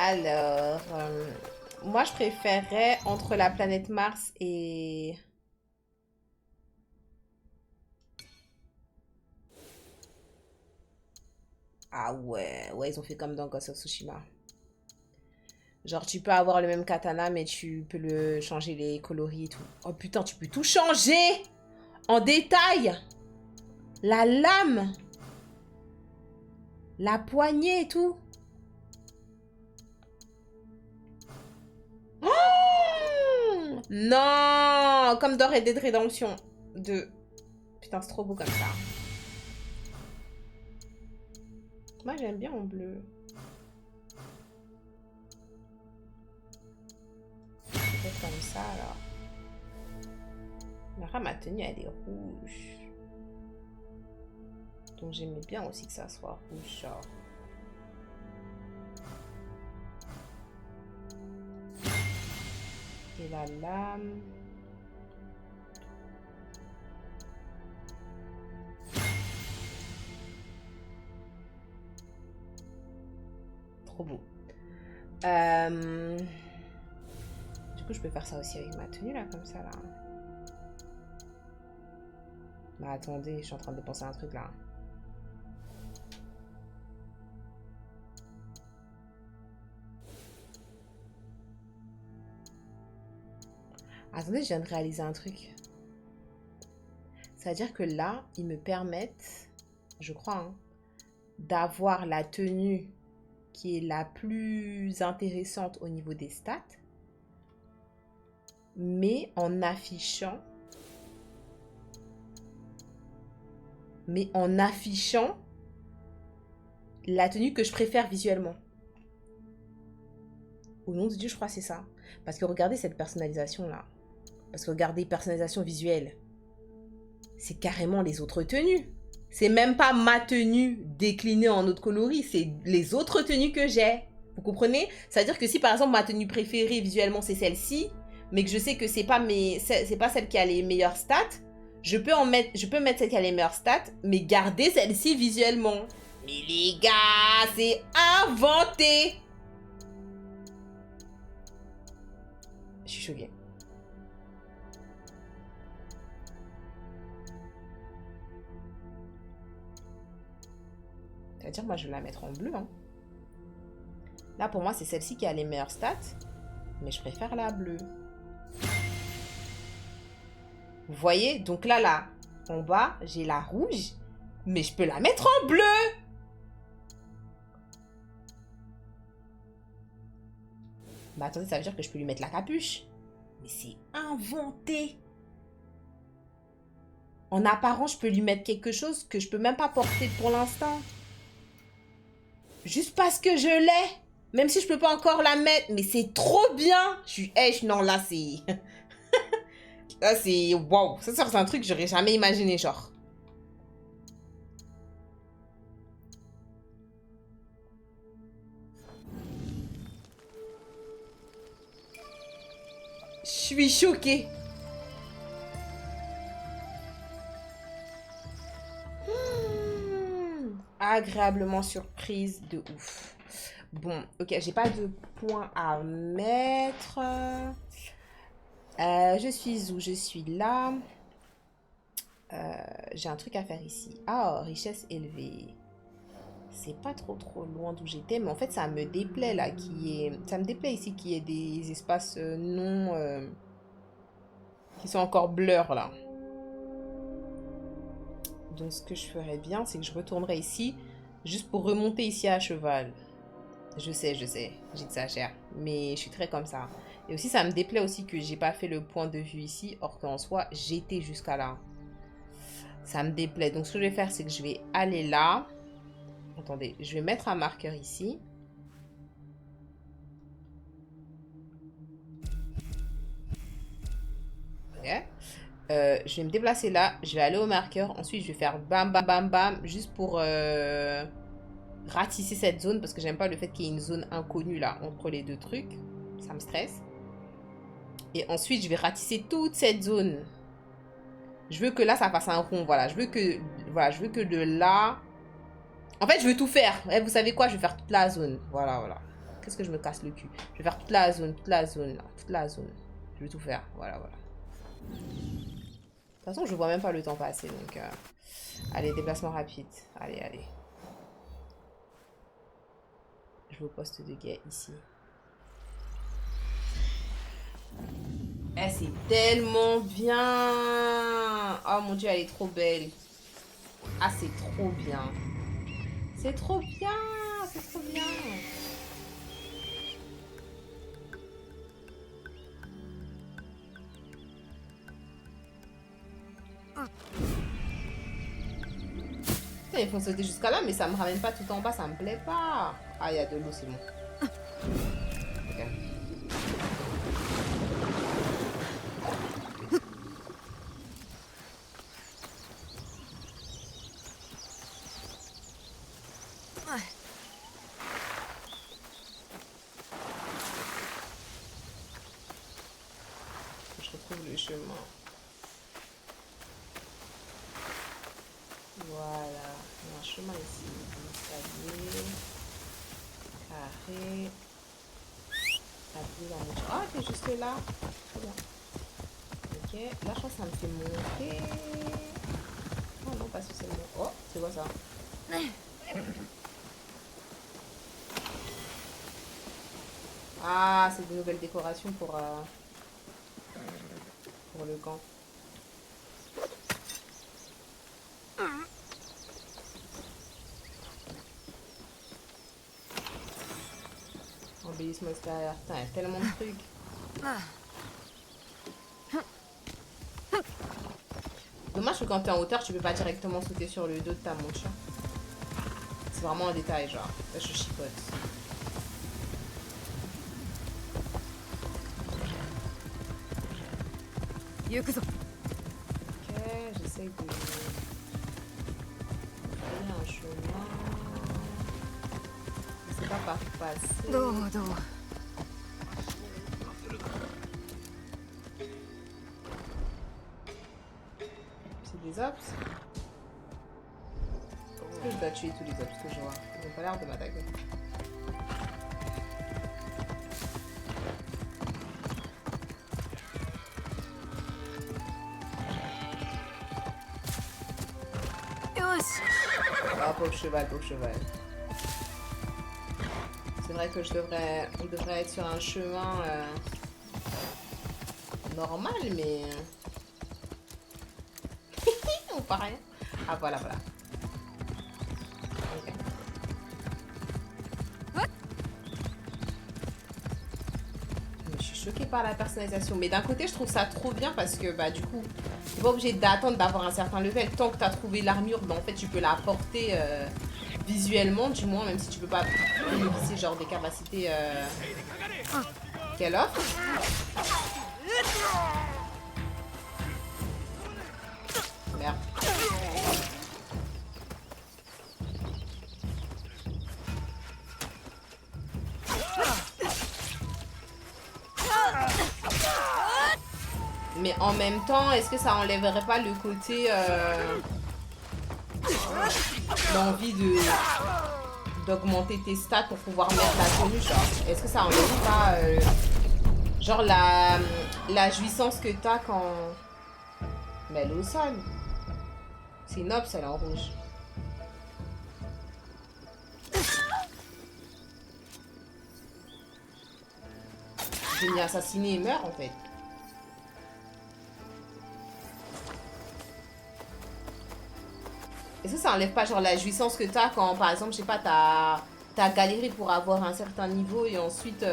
Alors, moi je préférerais entre la planète Mars et... Ah ouais, ouais, ils ont fait comme dans Ghost of Tsushima. Genre, tu peux avoir le même katana, mais tu peux le changer les coloris et tout. Oh putain, tu peux tout changer en détail. La lame, la poignée et tout. Oh non, comme dans Red Dead Redemption 2. Putain, c'est trop beau comme ça. Moi, j'aime bien en bleu. Peut-être comme ça, alors. Ma tenue, elle est rouge. Donc, j'aimais bien aussi que ça soit rouge, genre. Et la lame. Trop beau. Du coup, je peux faire ça aussi avec ma tenue, là, comme ça, là. Bah, attendez, je suis en train de dépenser un truc, là. Attendez, je viens de réaliser un truc. C'est-à-dire que là, ils me permettent, je crois, hein, d'avoir la tenue qui est la plus intéressante au niveau des stats, mais en affichant la tenue que je préfère visuellement. Au nom de Dieu, je crois que c'est ça. Parce que regardez cette personnalisation-là. Parce que regardez, personnalisation visuelle. C'est carrément les autres tenues. C'est même pas ma tenue déclinée en autre coloris. C'est les autres tenues que j'ai. Vous comprenez? C'est-à-dire que si par exemple ma tenue préférée visuellement c'est celle-ci, mais que je sais que c'est pas celle qui a les meilleures stats, je peux mettre celle qui a les meilleures stats, mais garder celle-ci visuellement. Mais les gars, c'est inventé. Je suis choquée. C'est-à-dire, moi, je vais la mettre en bleu. Hein. Là, pour moi, c'est celle-ci qui a les meilleures stats. Mais je préfère la bleue. Vous voyez? Donc là, en bas, j'ai la rouge. Mais je peux la mettre en bleu. Bah, attendez, ça veut dire que je peux lui mettre la capuche. Mais c'est inventé. En apparence, je peux lui mettre quelque chose que je peux même pas porter pour l'instant. Juste parce que je l'ai. Même si je peux pas encore la mettre. Mais c'est trop bien. Je suis... non, là, c'est... là, c'est... Waouh. Ça, c'est un truc que j'aurais jamais imaginé, genre. Je suis choquée. Agréablement surprise de ouf. Bon, ok, j'ai pas de points à mettre. Je suis où? Je suis là. J'ai un truc à faire ici. Ah, richesse élevée. C'est pas trop loin d'où j'étais, mais en fait ça me déplaît là ça me déplaît ici qu'il y ait des espaces non qui sont encore blurs là. Donc ce que je ferais bien, c'est que je retournerais ici juste pour remonter ici à cheval. Je sais, j'exagère, mais je suis très comme ça. Et aussi ça me déplaît aussi que j'ai pas fait le point de vue ici, or qu'en soi j'étais jusqu'à là. Ça me déplaît. Donc ce que je vais faire, c'est que je vais aller là. Attendez, je vais mettre un marqueur ici. Ok. Je vais me déplacer là. Je vais aller au marqueur. Ensuite, je vais faire bam, bam, bam, bam. Juste pour ratisser cette zone. Parce que j'aime pas le fait qu'il y ait une zone inconnue là entre les deux trucs. Ça me stresse. Et ensuite, je vais ratisser toute cette zone. Je veux que là, ça fasse un rond. Voilà. Je veux que de là... En fait, je veux tout faire. Vous savez quoi? Je vais faire toute la zone. Voilà, voilà. Qu'est-ce que je me casse le cul? Je vais faire toute la zone, là, toute la zone. Je vais tout faire, voilà, voilà. De toute façon, je vois même pas le temps passer, donc... Allez, déplacement rapide. Allez, allez. Je vais au poste de guet, ici. Eh, c'est tellement bien! Oh mon dieu, elle est trop belle. Ah, c'est trop bien. C'est trop bien! C'est trop bien! Ils font sauter jusqu'à là, mais ça me ramène pas tout en bas, ça me plaît pas. Ah, il y a de l'eau, c'est bon. Ok. Je retrouve le chemin. Voilà. Il y a un chemin ici. Un escalier. Carré. Ah, t'es juste là. Très bien. Ok. Là, je crois que ça me fait monter. Oh non, pas spécialement. Oh, c'est quoi ça? Ah, c'est de nouvelles décorations pour le camp. Embellissement extérieur. Putain, il y a tellement de trucs. Dommage que quand t'es en hauteur, tu peux pas directement sauter sur le dos de ta montre. C'est vraiment un détail, genre. Là, je chipote. Ok, j'essaye de... trouver un chemin. Je sais pas par où passer. C'est des ops. Est-ce que je dois tuer tous les ops que je vois? Ils n'ont pas l'air de m'attaquer. Ah, pauvre cheval, pauvre cheval. C'est vrai que on devrait être sur un chemin normal, mais... on voit rien. Ah, voilà, voilà. Okay. Je suis choquée par la personnalisation. Mais d'un côté, je trouve ça trop bien parce que, bah, du coup, t'es pas obligé d'attendre d'avoir un certain level. Tant que t'as trouvé l'armure, bah, en fait, tu peux la porter visuellement, du moins, même si tu peux pas bénéficier, genre, des capacités qu'elle offre. Merde. Mais en même temps, est-ce que ça enlèverait pas le côté l'envie d'augmenter tes stats pour pouvoir mettre la tenue, genre est-ce que ça enlève pas genre la jouissance que t'as quand... Mais elle est au sol. C'est une ops, elle est en rouge. Je vais m'y assassiner et meurt en fait. Est-ce que ça enlève pas genre la jouissance que t'as quand par exemple, je sais pas, t'as galéré pour avoir un certain niveau et ensuite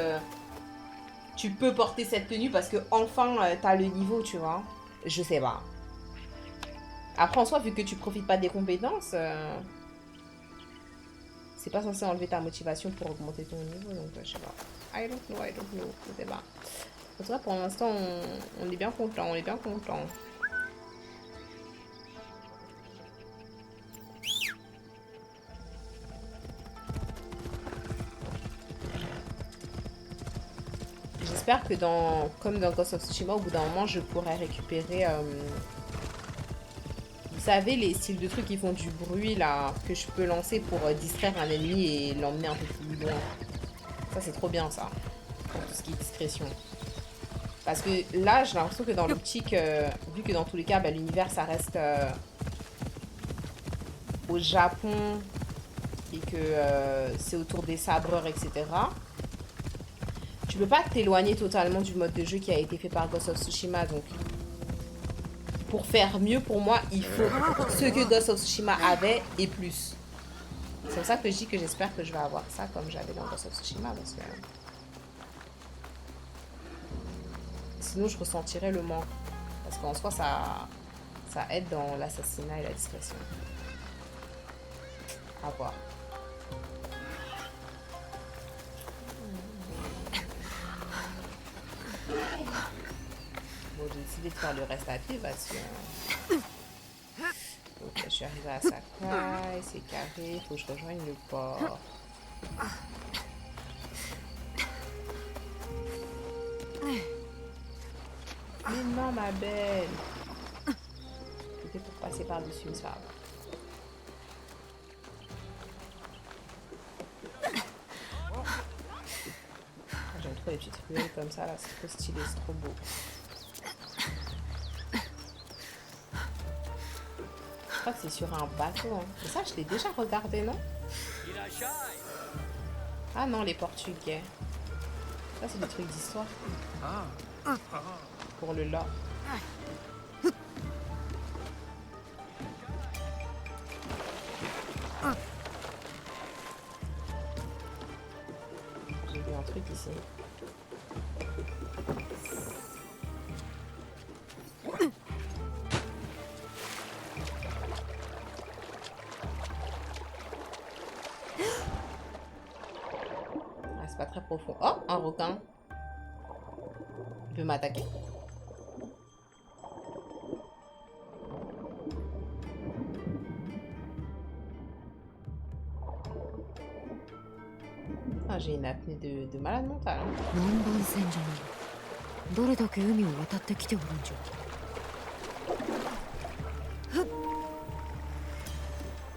tu peux porter cette tenue parce que enfin t'as le niveau, tu vois. Je sais pas. Après en soi, vu que tu profites pas des compétences, c'est pas censé enlever ta motivation pour augmenter ton niveau, donc je sais pas. I don't know, je sais pas. En tout cas, pour l'instant, on est bien content, on est bien content. J'espère que comme dans Ghost of Tsushima, au bout d'un moment, je pourrai récupérer... vous savez, les styles de trucs qui font du bruit, là, que je peux lancer pour distraire un ennemi et l'emmener un peu plus loin. Ça, c'est trop bien, ça. Pour tout ce qui est discrétion. Parce que là, j'ai l'impression que dans l'optique, vu que dans tous les cas, bah, l'univers, ça reste au Japon et que c'est autour des sabreurs, etc. Tu peux pas t'éloigner totalement du mode de jeu qui a été fait par Ghost of Tsushima. Donc, pour faire mieux, pour moi, il faut ce que Ghost of Tsushima avait et plus. C'est pour ça que je dis que j'espère que je vais avoir ça comme j'avais dans Ghost of Tsushima. Parce que sinon, je ressentirais le manque. Parce qu'en soi, ça aide dans l'assassinat et la discrétion. À voir. Bon, j'ai décidé de faire le reste à pied parce que... Donc, je suis arrivée à Sakai, c'est carré, il faut que je rejoigne le port. Mais non, ma belle. C'était pour passer par-dessus, mais ça va. J'aime trop les petites ruelles comme ça, là, c'est trop stylé, c'est trop beau. Je crois que c'est sur un bateau, hein. Mais ça, je l'ai déjà regardé, non? Ah non, les Portugais. Ça, c'est des trucs d'histoire. Pour le lore. J'ai vu un truc ici. Ah, c'est pas très profond. Oh, un requin. Il peut m'attaquer. Ah, j'ai une apnée de malade mental.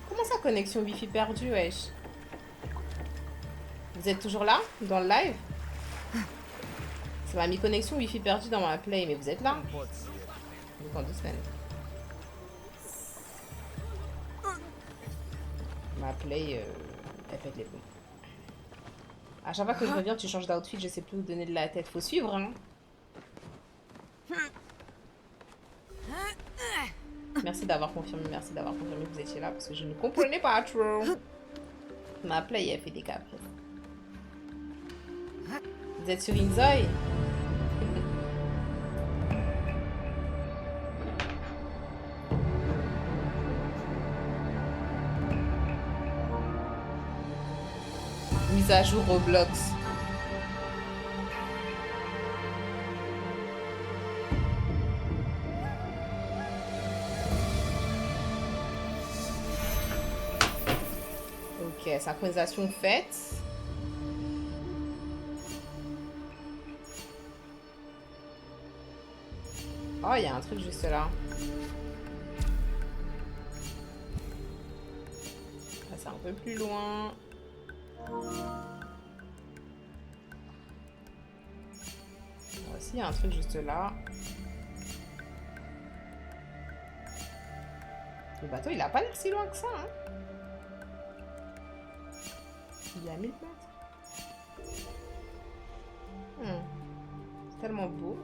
Comment ça, connexion Wi-Fi perdue, wesh? Vous êtes toujours là, dans le live? Ça m'a mis connexion Wi-Fi perdue dans ma play, mais vous êtes là? Donc en 2 semaines. Ma play, elle pète les plombs. À chaque fois que je reviens, tu changes d'outfit, je sais plus où donner de la tête. Faut suivre, hein. Merci d'avoir confirmé que vous étiez là parce que je ne comprenais pas trop. Ma play, elle fait des caprices. Vous êtes sur Inzoi? Mise à jour Roblox. Ok, synchronisation faite. Oh, il y a un truc juste là. Là, c'est un peu plus loin. Là aussi, il y a un truc juste là. Le bateau, il a pas l'air si loin que ça, hein. Il est à 1000 mètres. C'est tellement beau.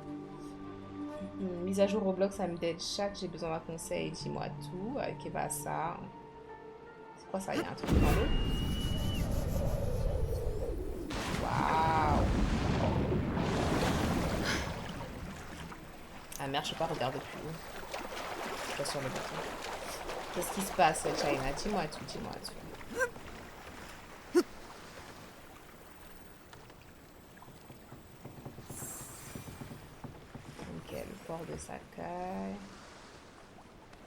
Mise à jour Roblox, Amdead Chat, j'ai besoin d'un conseil, dis-moi tout. Ok, bah ça. C'est quoi ça? Il y a un truc dans l'eau. Waouh! Ah merde, je peux pas regarder plus haut. Je suis pas sur le bateau. Qu'est-ce qui se passe, China? Dis-moi tout, dis-moi tout. Ok, le port de Sakai.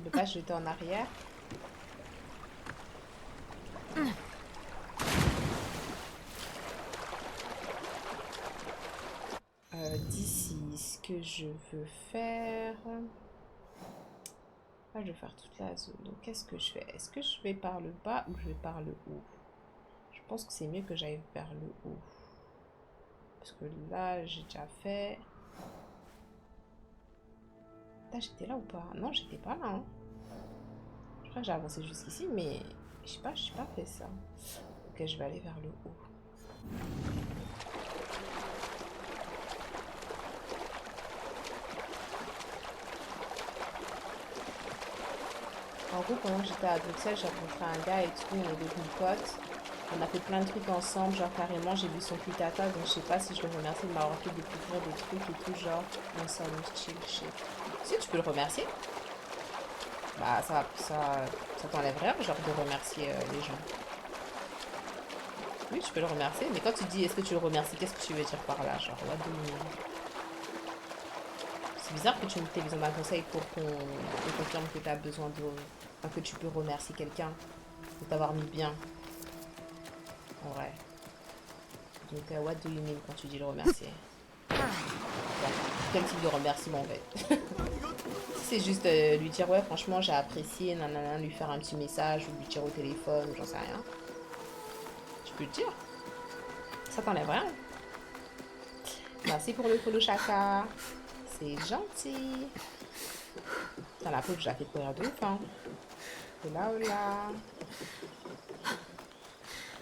Ne pas jeter en arrière. D'ici, ce que je veux faire... Là, je vais faire toute la zone. Donc, qu'est-ce que je fais? Est-ce que je vais par le bas ou je vais par le haut? Je pense que c'est mieux que j'aille vers le haut. Parce que là, j'ai déjà fait... Là, j'étais là ou pas? Non, j'étais pas là. Hein. Je crois que j'ai avancé jusqu'ici, mais... Je sais pas, j'ai pas fait ça. Ok, je vais aller vers le haut. En gros, pendant que j'étais à Bruxelles, j'ai rencontré un gars et tout, on est devenus potes. On a fait plein de trucs ensemble, genre carrément, j'ai vu son Twitter, donc je sais pas si je le remercie de m'avoir fait découvrir des trucs et tout, genre, non, ça, chill, shit. Si tu peux le remercier, bah ça t'enlève rien, genre, de remercier les gens. Oui, tu peux le remercier, mais quand tu dis est-ce que tu le remercies, qu'est-ce que tu veux dire par là, genre, what do you mean? C'est bizarre que tu aies besoin d'un conseil pour qu'on te confirme que tu as besoin de... Enfin, que tu peux remercier quelqu'un de t'avoir mis bien. En vrai. Donc, what do you mean quand tu dis le remercier? Genre, quel type de remerciement en fait? C'est juste lui dire ouais franchement j'ai apprécié, nanana, lui faire un petit message ou lui dire au téléphone, j'en sais rien. Tu peux le dire. Ça t'enlève rien. Merci pour le follow Chaka. C'est gentil. Putain la pauvre je la fais courir de ouf hein. Hola hola.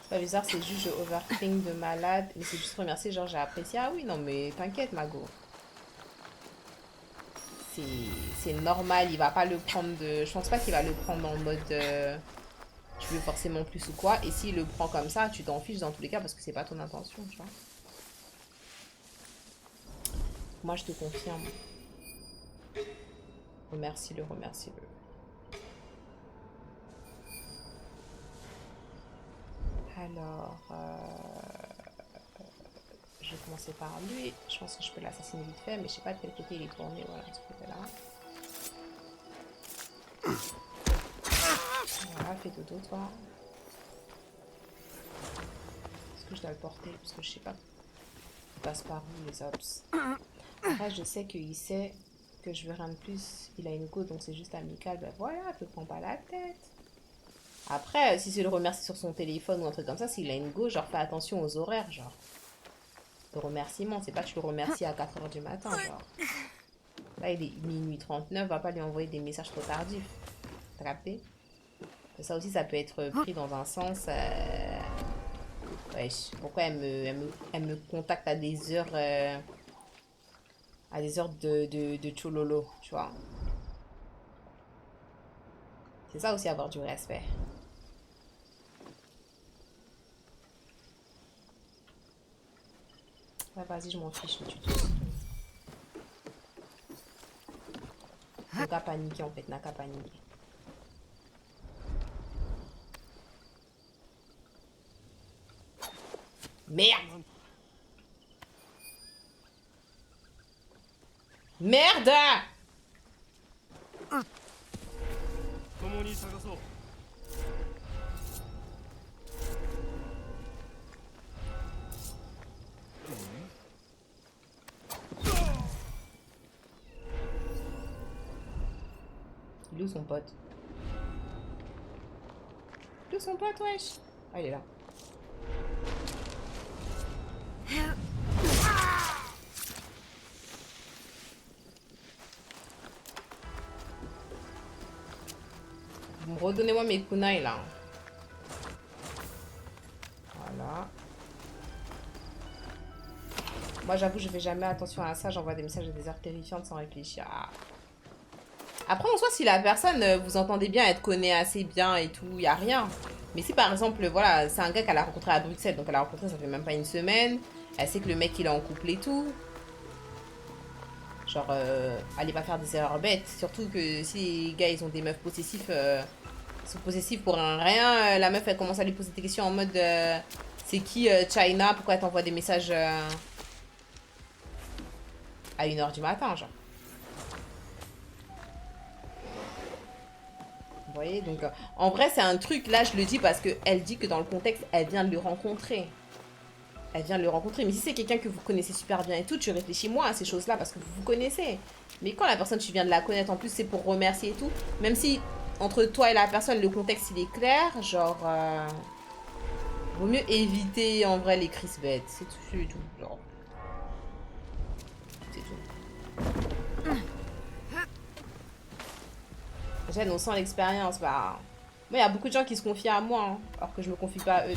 C'est pas bizarre, c'est juste je overthink de malade. Mais c'est juste remercier, genre j'ai apprécié. Ah oui, non mais t'inquiète, Mago. C'est normal, il va pas le prendre de... Je pense pas qu'il va le prendre en mode... tu veux forcément plus ou quoi. Et s'il le prend comme ça, tu t'en fiches dans tous les cas parce que c'est pas ton intention, tu vois. Moi, je te confirme. Remercie-le, remercie-le. Alors... je vais commencer par lui. Je pense que je peux l'assassiner vite fait, mais je sais pas de quel côté il est tourné. Voilà, de ce côté-là. Voilà, fais dodo, toi. Est-ce que je dois le porter? Parce que je sais pas. Il passe par où, les ops? Après, je sais qu'il sait que je veux rien de plus. Il a une go, donc c'est juste amical. Ben voilà, te prends pas la tête. Après, si c'est le remercier sur son téléphone ou un truc comme ça, s'il a une go, genre fais attention aux horaires, genre. Le remerciement, c'est pas que tu le remercies à 4 h du matin, genre. Là, il est minuit 39, va pas lui envoyer des messages trop tardifs. T'as capté? Ça aussi, ça peut être pris dans un sens. Wesh, pourquoi elle me contacte à des heures. À des heures de chololo, tu vois. C'est ça aussi avoir du respect. Ouais, vas-y, je m'en fiche, je tue tous. N'a qu'à paniquer en fait, n'a qu'à paniquer. Merde! Merde! Il est où son pote? Il est où son pote, wesh? Ah, il est là. Redonnez-moi mes kunai là. Voilà. Moi j'avoue je fais jamais attention à ça. J'envoie des messages à des heures terrifiantes sans réfléchir. Ah. Après en soi si la personne vous entendez bien, elle te connaît assez bien et tout, il y a rien. Mais si par exemple voilà c'est un gars qu'elle a rencontré à Bruxelles, donc elle a rencontré ça fait même pas une semaine. Elle sait que le mec il est en couple et tout. Genre allez pas faire des erreurs bêtes. Surtout que si les gars ils ont des meufs possessifs. Sont possessifs pour un rien. La meuf, elle commence à lui poser des questions en mode c'est qui China? Pourquoi elle t'envoie des messages à 1 h du matin, genre. Vous voyez? Donc, en vrai, c'est un truc, là, je le dis parce qu'elle dit que dans le contexte, elle vient de le rencontrer. Elle vient de le rencontrer. Mais si c'est quelqu'un que vous connaissez super bien et tout, tu réfléchis moins à ces choses-là parce que vous vous connaissez. Mais quand la personne, tu viens de la connaître, en plus, c'est pour remercier et tout. Même si, entre toi et la personne, le contexte, il est clair, genre... vaut mieux éviter, en vrai, les crises bêtes. C'est tout, genre. c'est tout. J'aime, on sent l'expérience. Bah, moi, il y a beaucoup de gens qui se confient à moi, hein, alors que je me confie pas à eux.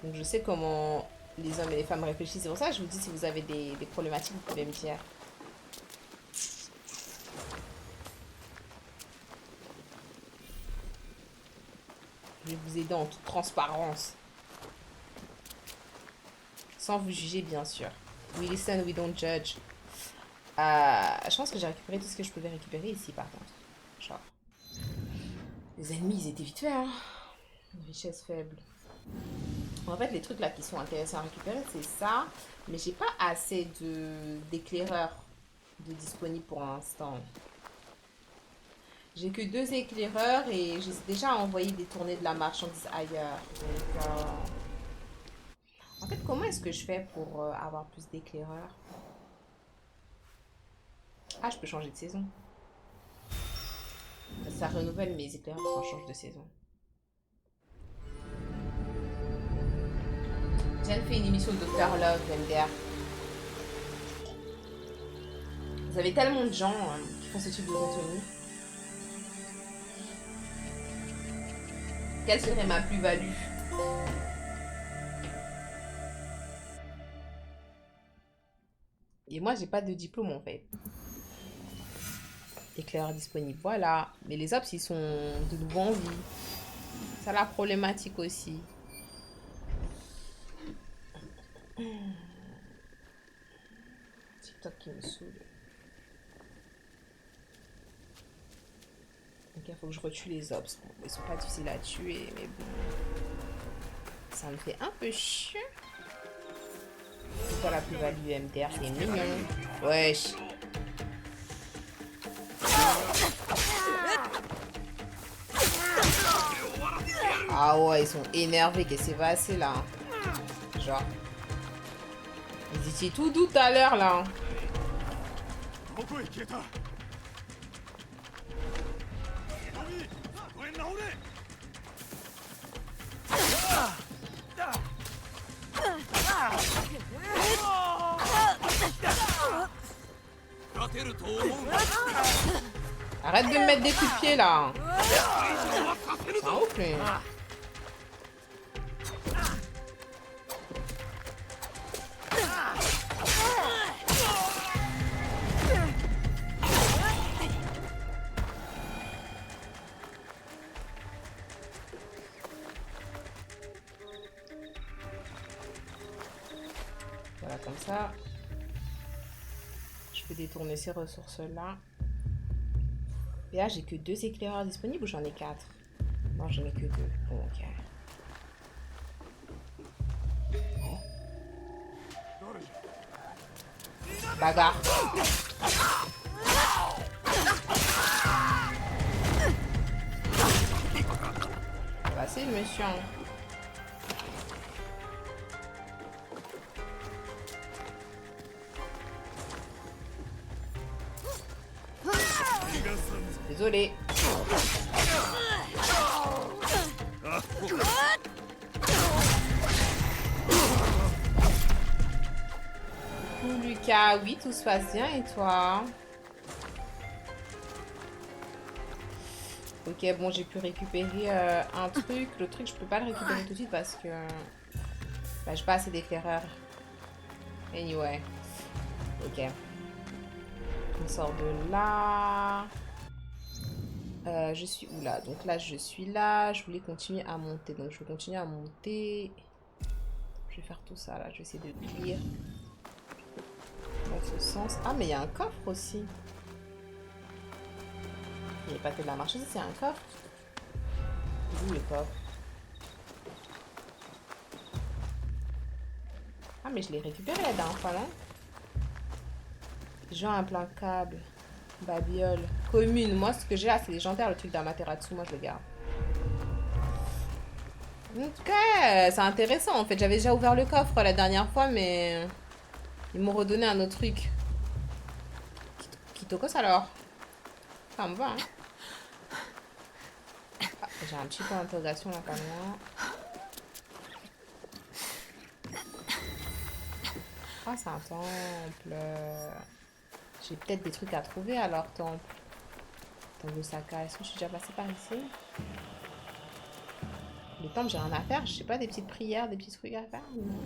Donc, je sais comment les hommes et les femmes réfléchissent. C'est pour ça que je vous dis, si vous avez des problématiques, vous pouvez me dire. Je vais vous aider en toute transparence. Sans vous juger, bien sûr. We listen, we don't judge. Je pense que j'ai récupéré tout ce que je pouvais récupérer ici, par contre. Genre. Les ennemis, ils étaient vite faits, hein. Une richesse faible. En fait, les trucs là qui sont intéressants à récupérer, c'est ça. Mais j'ai pas assez d'éclaireurs de disponibles pour l'instant. J'ai que 2 éclaireurs et j'ai déjà envoyé des tournées de la marchandise ailleurs. Donc, en fait, comment est-ce que je fais pour avoir plus d'éclaireurs? Ah, je peux changer de saison. Ça renouvelle mes éclaireurs quand je change de saison. J'ai fait une émission de Dr. Love, MDR. Vous avez tellement de gens qui font ce type de contenu. Quelle serait ma plus-value? Et moi, j'ai pas de diplôme en fait. Éclaireur disponible, voilà. Mais les ops, ils sont de nouveau en vie. C'est la problématique aussi. TikTok qui me saoule. Donc il faut que je retue les ops. Bon, ils sont pas difficiles à tuer, mais bon. Ça me fait un peu chier. C'est quoi la plus-value MDR? C'est mignon. Wesh. Ah ouais, ils sont énervés. Qu'est-ce qui s'est passé là? Genre. Ils étaient tout doux tout à l'heure là. Arrête de me mettre des coups de pied là. C'est un ouf lui. Voilà, comme ça. Je peux détourner ces ressources-là. Et là, j'ai que 2 éclaireurs disponibles ou j'en ai 4? Non, j'en ai que 2. Bon, ok. Bagarre. Facile, monsieur. Désolé. Coucou Lucas, oui, tout se passe bien et toi? Ok, bon, j'ai pu récupérer un truc. Le truc, je peux pas le récupérer tout de suite parce que bah, j'ai pas assez d'éclaireurs. Anyway. Ok. On sort de là. Je suis où là? Donc là, je suis là. Je voulais continuer à monter. Donc je vais continuer à monter. Je vais faire tout ça là. Je vais essayer de clear dans ce sens. Ah, mais il y a un coffre aussi. Il n'y a pas que de la marchandise, c'est un coffre. Où le coffre? Ah, mais je l'ai récupéré la dernière fois, non? Genre implacable. Babiole. Commune. Moi, ce que j'ai là, c'est légendaire. Le truc d'Amaterasu, moi, je le garde. En tout cas, c'est intéressant. En fait, j'avais déjà ouvert le coffre la dernière fois, mais ils m'ont redonné un autre truc. Kitokos alors? Ça me va, hein? Ah, j'ai un petit point d'interrogation là, pas loin. Ah, c'est un temple. J'ai peut-être des trucs à trouver alors, temple. Temple d'Osaka. Est-ce que je suis déjà passée par ici? Le temple, j'ai rien à faire. Je sais pas, des petites prières, des petits trucs à faire? Non.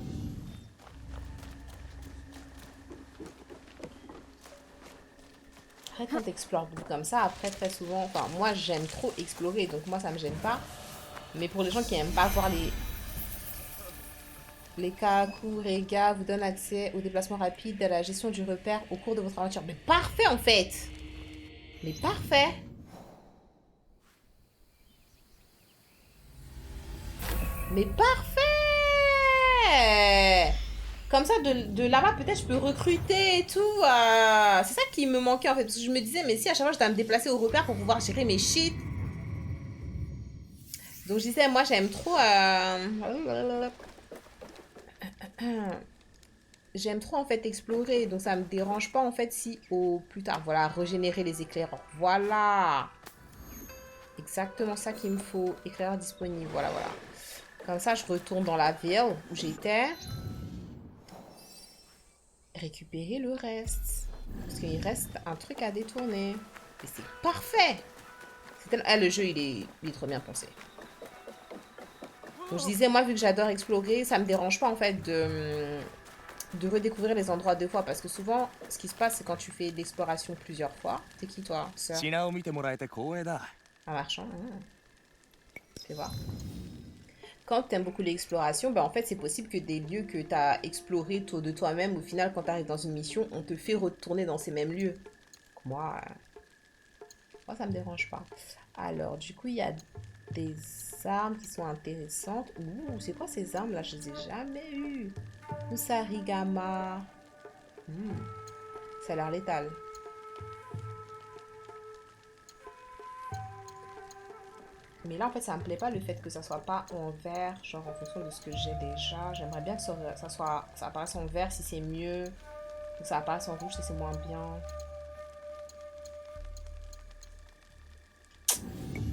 Après, quand t'explores beaucoup comme ça, après, très souvent... Enfin, moi, j'aime trop explorer, donc moi, ça me gêne pas. Mais pour les gens qui aiment pas voir les Kaku Rega vous donnent accès au déplacement rapide, à la gestion du repère au cours de votre aventure. Mais parfait, en fait! Mais parfait! Mais parfait! Comme ça, de là-bas, peut-être je peux recruter et tout. C'est ça qui me manquait en fait. Parce que je me disais, mais si à chaque fois je dois me déplacer au repère pour pouvoir gérer mes shit. Donc je disais, moi j'aime trop. J'aime trop en fait explorer. Donc ça me dérange pas en fait si au plus tard, voilà, régénérer les éclaireurs. Voilà! Exactement ça qu'il me faut. Éclaireur disponible. Voilà, voilà. Comme ça, je retourne dans la ville où j'étais. Récupérer le reste. Parce qu'il reste un truc à détourner. Et c'est parfait. Ah, le jeu, il est trop bien pensé. Donc je disais, moi, vu que j'adore explorer, ça me dérange pas, en fait, de redécouvrir les endroits deux fois. Parce que souvent, ce qui se passe, c'est quand tu fais l'exploration plusieurs fois. T'es qui, toi, sœur? Un marchand. Fais voir. Quand tu aimes beaucoup l'exploration, ben en fait, c'est possible que des lieux que tu as explorés de toi-même, au final, quand tu arrives dans une mission, on te fait retourner dans ces mêmes lieux. Moi, moi, ça me dérange pas. Alors, du coup, il y a des armes qui sont intéressantes. Ouh, c'est quoi ces armes là? Je les ai jamais eues. Kusarigama. Hmm, ça a l'air létal. Mais là, en fait, ça me plaît pas le fait que ça soit pas en vert, genre en fonction de ce que j'ai déjà. J'aimerais bien que ça apparaisse en vert si c'est mieux, que ça apparaisse en rouge si c'est moins bien.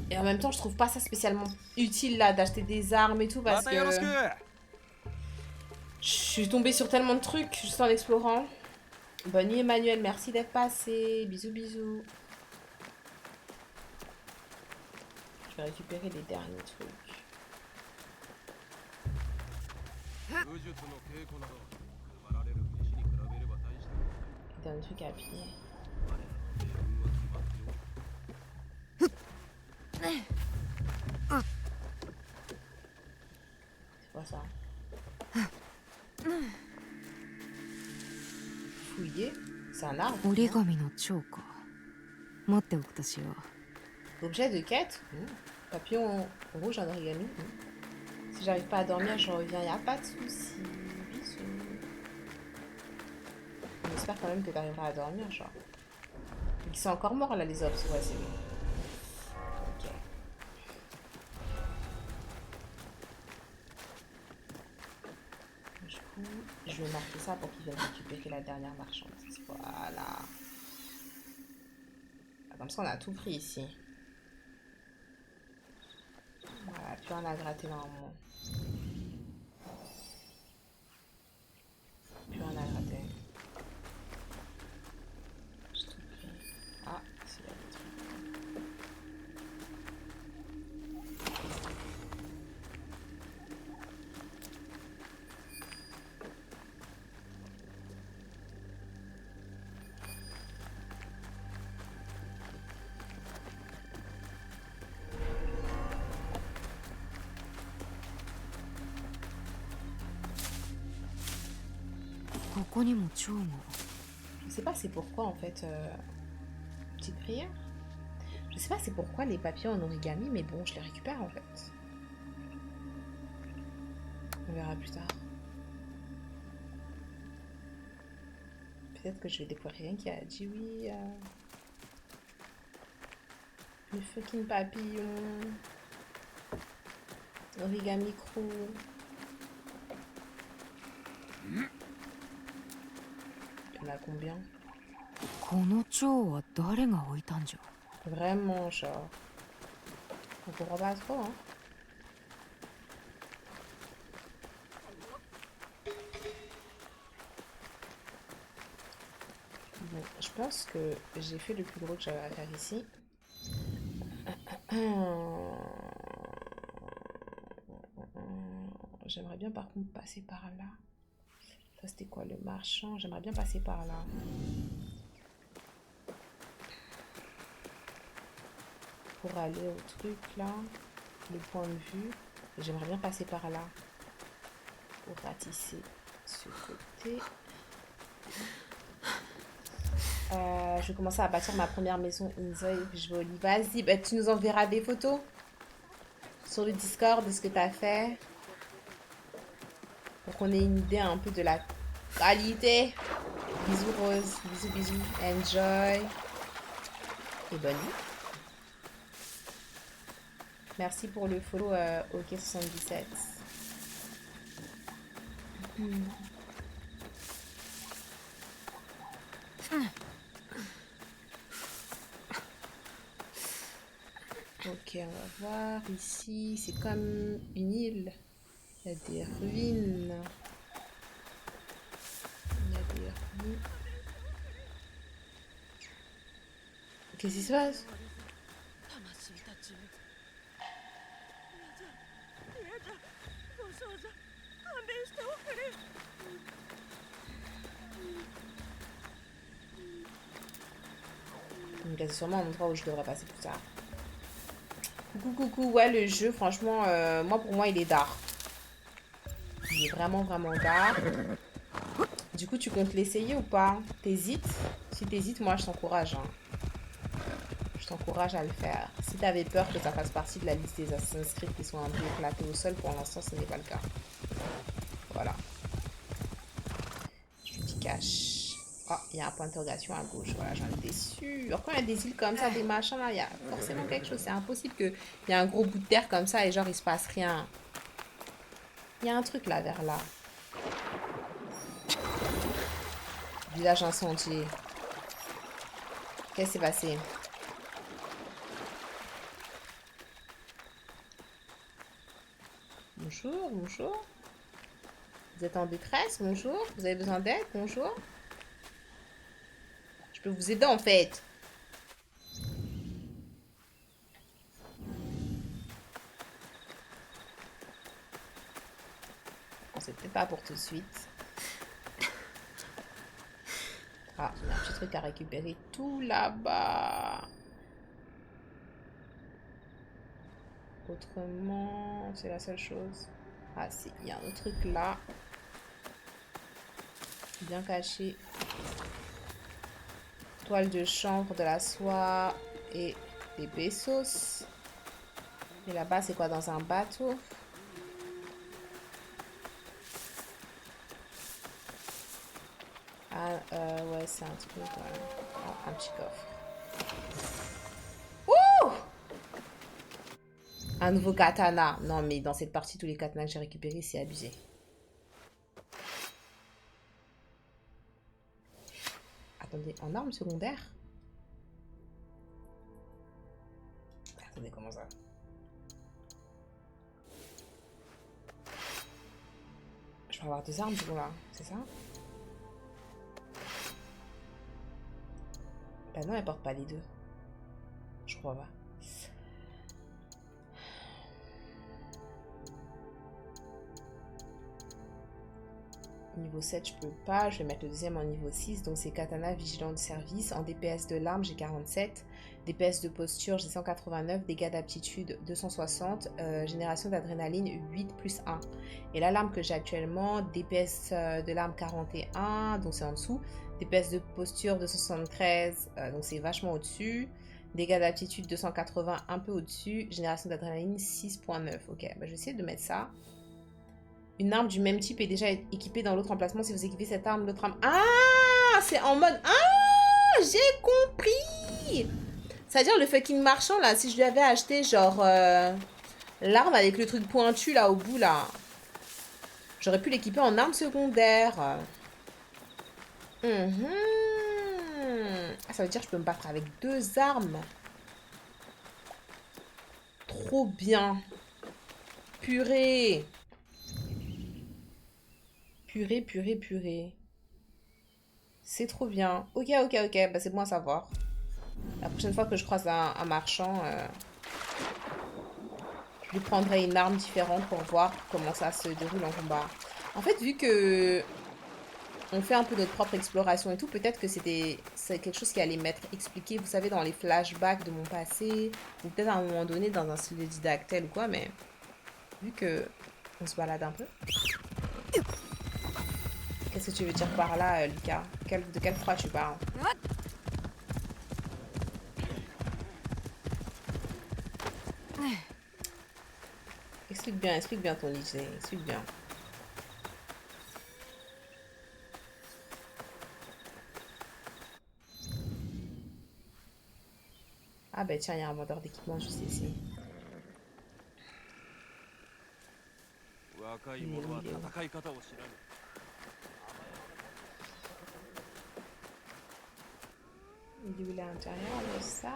Et en même temps, je trouve pas ça spécialement utile là d'acheter des armes et tout parce que je suis tombée sur tellement de trucs juste en explorant. Bonne nuit Emmanuel, merci d'être passé. Bisous bisous. Je vais récupérer les derniers trucs. Les derniers trucs à pied. C'est quoi ça? Fouiller? C'est un arbre? Objet de quête? Papillon rouge en origami. Si j'arrive pas à dormir, je reviens, y a pas de soucis. Bisous. J'espère quand même que t'arriveras à dormir, genre. Ils sont encore morts là, les ops. Ouais, c'est bon. Ok. Du coup, je vais marquer ça pour qu'ils viennent récupérer la dernière marchandise. Voilà. Comme ça, on a tout pris ici. Voilà, plus rien à gratter normalement. Plus rien à gratter. J'ai tout pris. Ah, c'est là des trucs. Je sais pas c'est pourquoi en fait. Petite prière. Je sais pas c'est pourquoi les papiers en origami, mais bon, je les récupère en fait. On verra plus tard. Peut-être que je vais découvrir quelqu'un qui a dit oui. Le fucking papillon. Origami crew. Il y en a combien? Vraiment, genre. On comprend pas trop, hein. Je pense que j'ai fait le plus gros que j'avais à faire ici. J'aimerais bien par contre passer par là. Ça c'était quoi le marchand? J'aimerais bien passer par là. Pour aller au truc là. Le point de vue. J'aimerais bien passer par là. Pour ratisser ce côté. Je vais commencer à bâtir ma première maison Inzoï. Je vais au lit. Vas-y, bah, tu nous enverras des photos sur le Discord de ce que tu as fait. Pour qu'on ait une idée un peu de la qualité. Bisous Rose, bisous bisous. Enjoy. Et bonne nuit. Merci pour le follow OK77. Ok, on va voir ici. C'est comme une île. Il y a des ruines. Il y a des ruines. Qu'est-ce qui se passe? Donc, c'est sûrement un endroit où je devrais passer plus tard. Coucou, coucou. Ouais, le jeu, franchement, moi, pour moi, il est dark. Il est vraiment, vraiment dark. Du coup, tu comptes l'essayer ou pas? T'hésites? Si t'hésites, moi, je t'encourage. Hein. Je t'encourage à le faire. Si t'avais peur que ça fasse partie de la liste des Assassin's Creed qui sont un peu éclatés au sol, pour l'instant, ce n'est pas le cas. Voilà. Je dis cache. Oh, il y a un point d'interrogation à gauche. Voilà, j'en étais sûre. Quand il y a des îles comme ça, des machins là, il y a forcément quelque chose. C'est impossible qu'il y ait un gros bout de terre comme ça et genre il se passe rien. Il y a un truc là vers là. Village incendié. Qu'est-ce qui s'est passé? Bonjour, bonjour. Vous êtes en détresse? Bonjour. Vous avez besoin d'aide? Bonjour. Je peux vous aider en fait. Bon, c'est peut-être pas pour tout de suite. Ah, il y a un petit truc à récupérer tout là-bas. Autrement, c'est la seule chose. Ah si, il y a un autre truc là. Bien caché. Toile de chanvre, de la soie et des pesos. Et là-bas, c'est quoi dans un bateau? Ah, ouais, c'est un truc. Ah, un petit coffre. Ouh! Un nouveau katana. Non, mais dans cette partie, tous les katanas que j'ai récupérés, c'est abusé. Attendez, en arme secondaire? Attendez, comment ça? Je vais avoir deux armes, du coup, là. C'est ça? Bah non, elle porte pas les deux. Je crois pas. Niveau 7, je peux pas. Je vais mettre le deuxième en niveau 6. Donc, c'est katana vigilant de service. En DPS de l'arme, j'ai 47. DPS de posture, j'ai 189. Dégâts d'aptitude, 260. Génération d'adrénaline, 8 plus 1. Et là, l'arme que j'ai actuellement, DPS de l'arme 41. Donc, c'est en dessous. DPS de posture, 273. Donc, c'est vachement au-dessus. Dégâts d'aptitude, 280. Un peu au-dessus. Génération d'adrénaline, 6.9. Ok, bah, je vais essayer de mettre ça. Une arme du même type est déjà équipée dans l'autre emplacement. Si vous équipez cette arme, l'autre arme... Ah! C'est en mode... Ah! J'ai compris! C'est-à-dire le fucking marchand, là, si je lui avais acheté, genre... l'arme avec le truc pointu, là, au bout, là. J'aurais pu l'équiper en arme secondaire. Ah, ça veut dire que je peux me battre avec deux armes. Trop bien. Purée. Purée, purée, purée. C'est trop bien. Ok, ok, ok. Bah, c'est bon à savoir. La prochaine fois que je croise un marchand, je lui prendrai une arme différente pour voir comment ça se déroule en combat. En fait, vu que on fait un peu notre propre exploration et tout, peut-être que c'est quelque chose qui allait m'être expliqué, vous savez, dans les flashbacks de mon passé, ou peut-être à un moment donné dans un style didactèle ou quoi, mais vu que on se balade un peu. Qu'est-ce que tu veux dire par là, Lucas? De quelle froid tu parles? Explique bien ton idée, explique bien. Ah ben tiens, il y a un vendeur d'équipement juste ici. 若い Il est où, 者は il est où? 戦い方を知らぬ。Il est où, il est à l'intérieur de ça?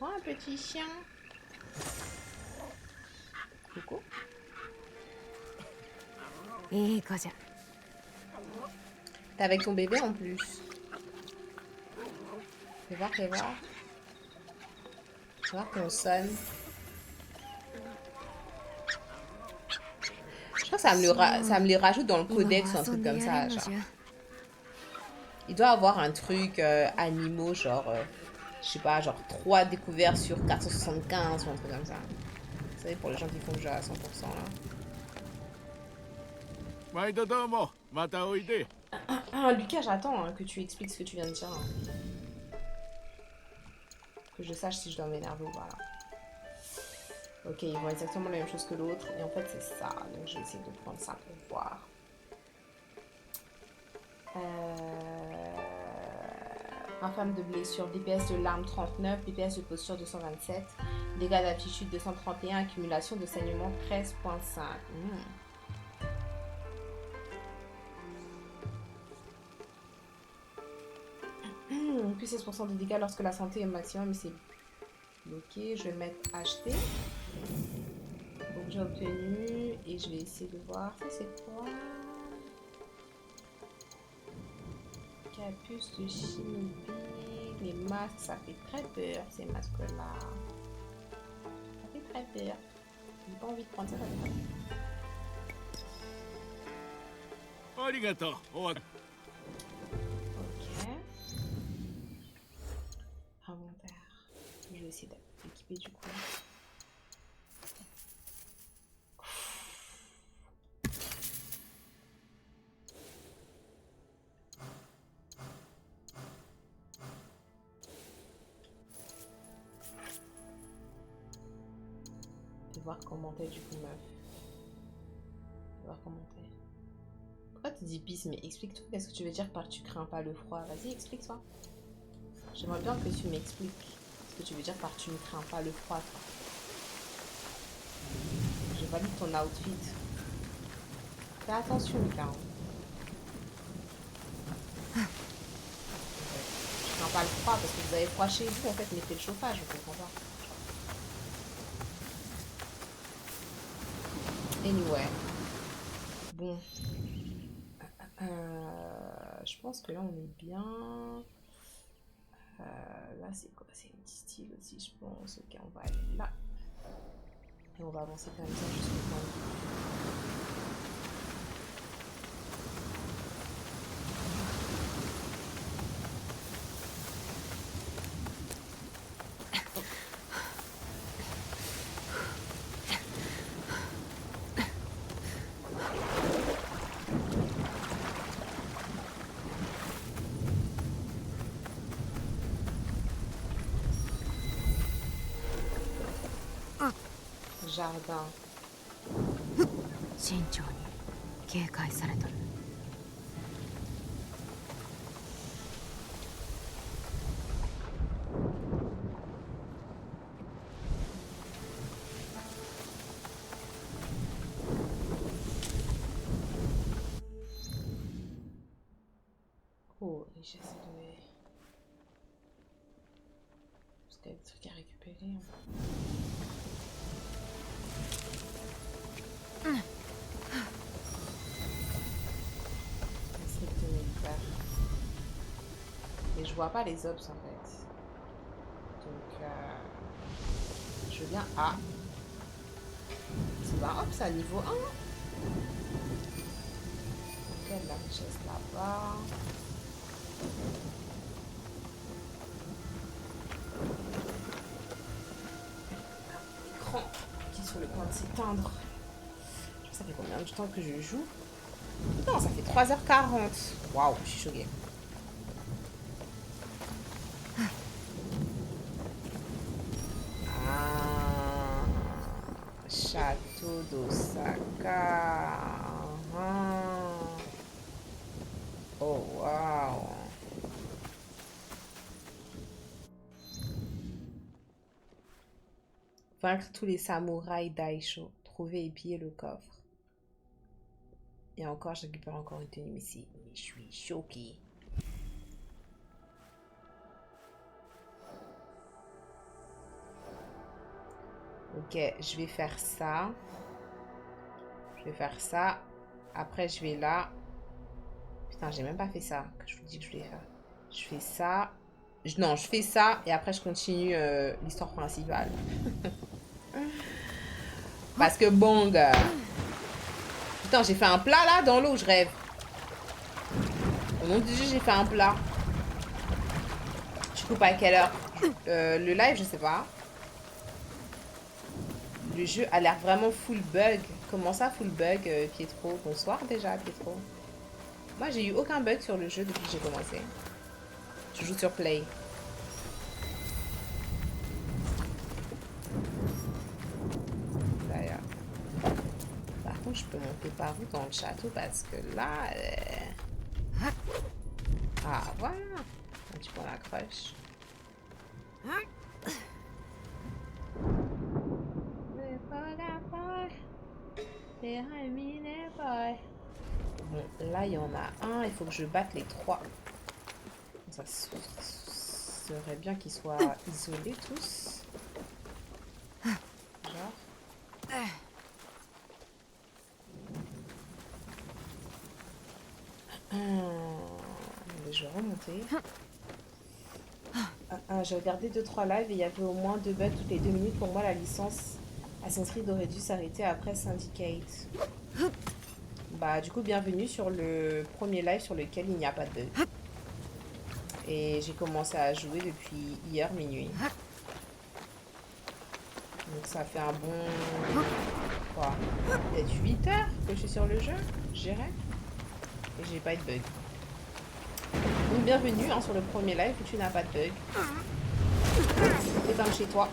Oh, un petit chien. Coucou. いい子じゃ。 T'es avec ton bébé en plus. Fais voir, fais voir. Fais voir qu'on sonne. Je crois que ça me les rajoute dans le 今 codex ou は un 遊 truc んで comme やれ ça, んの genre. じゃ。 Il doit avoir un truc animaux, genre, je sais pas, genre 3 découvertes sur 475 ou un truc comme ça. Vous savez, pour les gens qui font le jeu à 100% là. 毎度どうもまたおいで Ah, Lucas, j'attends hein, que tu expliques ce que tu viens de dire. Hein. Que je sache si je dois m'énerver ou pas là. Ok, ils vont exactement la même chose que l'autre. Et en fait, c'est ça. Donc, je vais essayer de prendre ça pour voir. Infâme de blessure, DPS de l'arme 39, DPS de posture 227, dégâts d'aptitude 231, accumulation de saignement 13.5. Plus 16% de dégâts lorsque la santé est au maximum, c'est bloqué. Je vais mettre acheter. Objet obtenu. Et je vais essayer de voir. Ça, c'est quoi? Capuce de shinobi. Les masques, ça fait très peur, ces masques-là. Ça fait très peur. J'ai pas envie de prendre ça. ありがとうおわ Ok. Inventaire. Je vais essayer d'équiper du coup. Je vais voir comment t'es du coup, meuf. Je vais voir comment t'es. Pourquoi tu dis pisse? Mais explique-toi, qu'est-ce que tu veux dire par tu crains pas le froid? Vas-y, explique-toi. J'aimerais bien que tu m'expliques ce que tu veux dire par tu ne crains pas le froid, toi. Je valide ton outfit. Fais attention, Lucas. Je crains pas le froid parce que vous avez froid chez vous, en fait, mettez le chauffage, je comprends pas. Anyway. Bon. Je pense que là, on est bien. Là, c'est quoi? C'est une distille aussi, je pense. Ok, on va aller là. Et on va avancer comme ça jusqu'au point. Jardin. 慎重に警戒されとる。 Oh, richesse de... Parce qu'il y a des trucs à récupérer. Hein. vois pas les obs en fait. Donc, je veux bien. Ah! C'est pas hop, ça, niveau 1. Ok, de la richesse là-bas. L'écran qui est sur le point de s'éteindre. Ça fait combien de temps que je joue? Non, ça fait 3h40. Waouh, je suis choquée. Ah, château d'Osaka. Ah. Oh, waouh. Vaincre tous les samouraïs d'Aisho. Trouver et piller le coffre. Et encore, je récupère encore une tenue ici. Mais je suis choquée. Ok, je vais faire ça. Je vais faire ça. Après, je vais là. Putain, j'ai même pas fait ça. Que je vous dis que je voulais faire. Je fais ça. Non, je fais ça. Et après, je continue l'histoire principale. Parce que bon, gars. Putain, j'ai fait un plat là dans l'eau, je rêve. Au nom de Dieu, j'ai fait un plat. Je coupe à quelle heure? Le live, je sais pas. Le jeu a l'air vraiment full bug. Comment ça, full bug, Pietro? Bonsoir déjà, Pietro. Moi, j'ai eu aucun bug sur le jeu depuis que j'ai commencé. Je joue sur Play. D'ailleurs. Par contre, je peux monter par où dans le château parce que là... Ah, voilà. Un petit peu on accroche. Bon, là, il y en a un. Il faut que je batte les 3. Ça serait bien qu'ils soient isolés tous. Genre. Je vais remonter. J'ai regardé 2-3 lives et il y avait au moins 2 bugs toutes les 2 minutes. Pour moi, la licence Assassin's Creed aurait dû s'arrêter après Syndicate. Bah, du coup, bienvenue sur le premier live sur lequel il n'y a pas de bug. Et j'ai commencé à jouer depuis hier minuit. Donc ça fait un bon... Quoi? Peut-être 8 heures que je suis sur le jeu, je dirais. Et j'ai pas eu de bug. Donc bienvenue hein, sur le premier live où tu n'as pas de bug. C'est comme chez toi.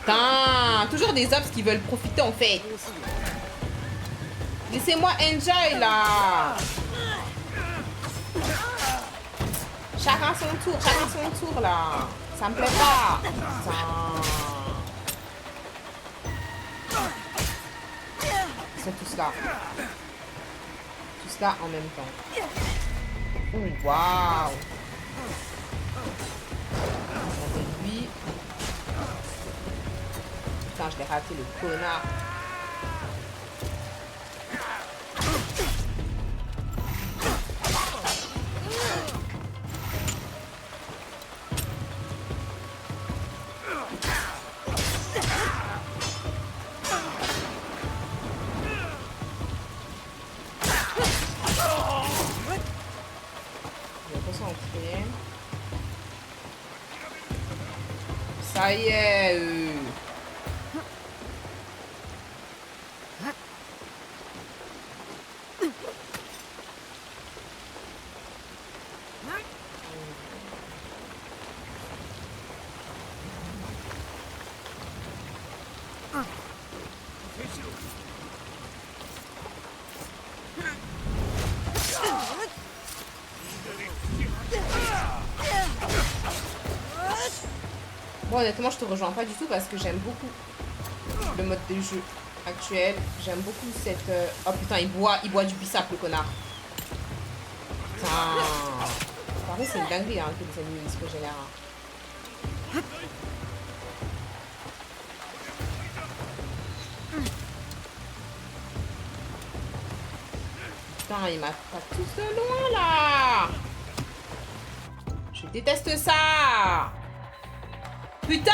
Putain, toujours des ops qui veulent profiter en fait. Laissez-moi enjoy là. Chacun son tour là. Ça me plaît pas. Putain. Ils sont tous là. Tous là en même temps. Oh, waouh. Lui. Putain, je l'ai raté le connard. Ça y est. Bon, honnêtement, je te rejoins pas du tout parce que j'aime beaucoup le mode de jeu actuel. J'aime beaucoup cette... Oh putain, il boit du bissap, le connard. Putain. Par contre, c'est une dinguerie hein, que les ennemis se régénèrent. Putain, il m'attaque tous de loin, là. Je déteste ça. Putain!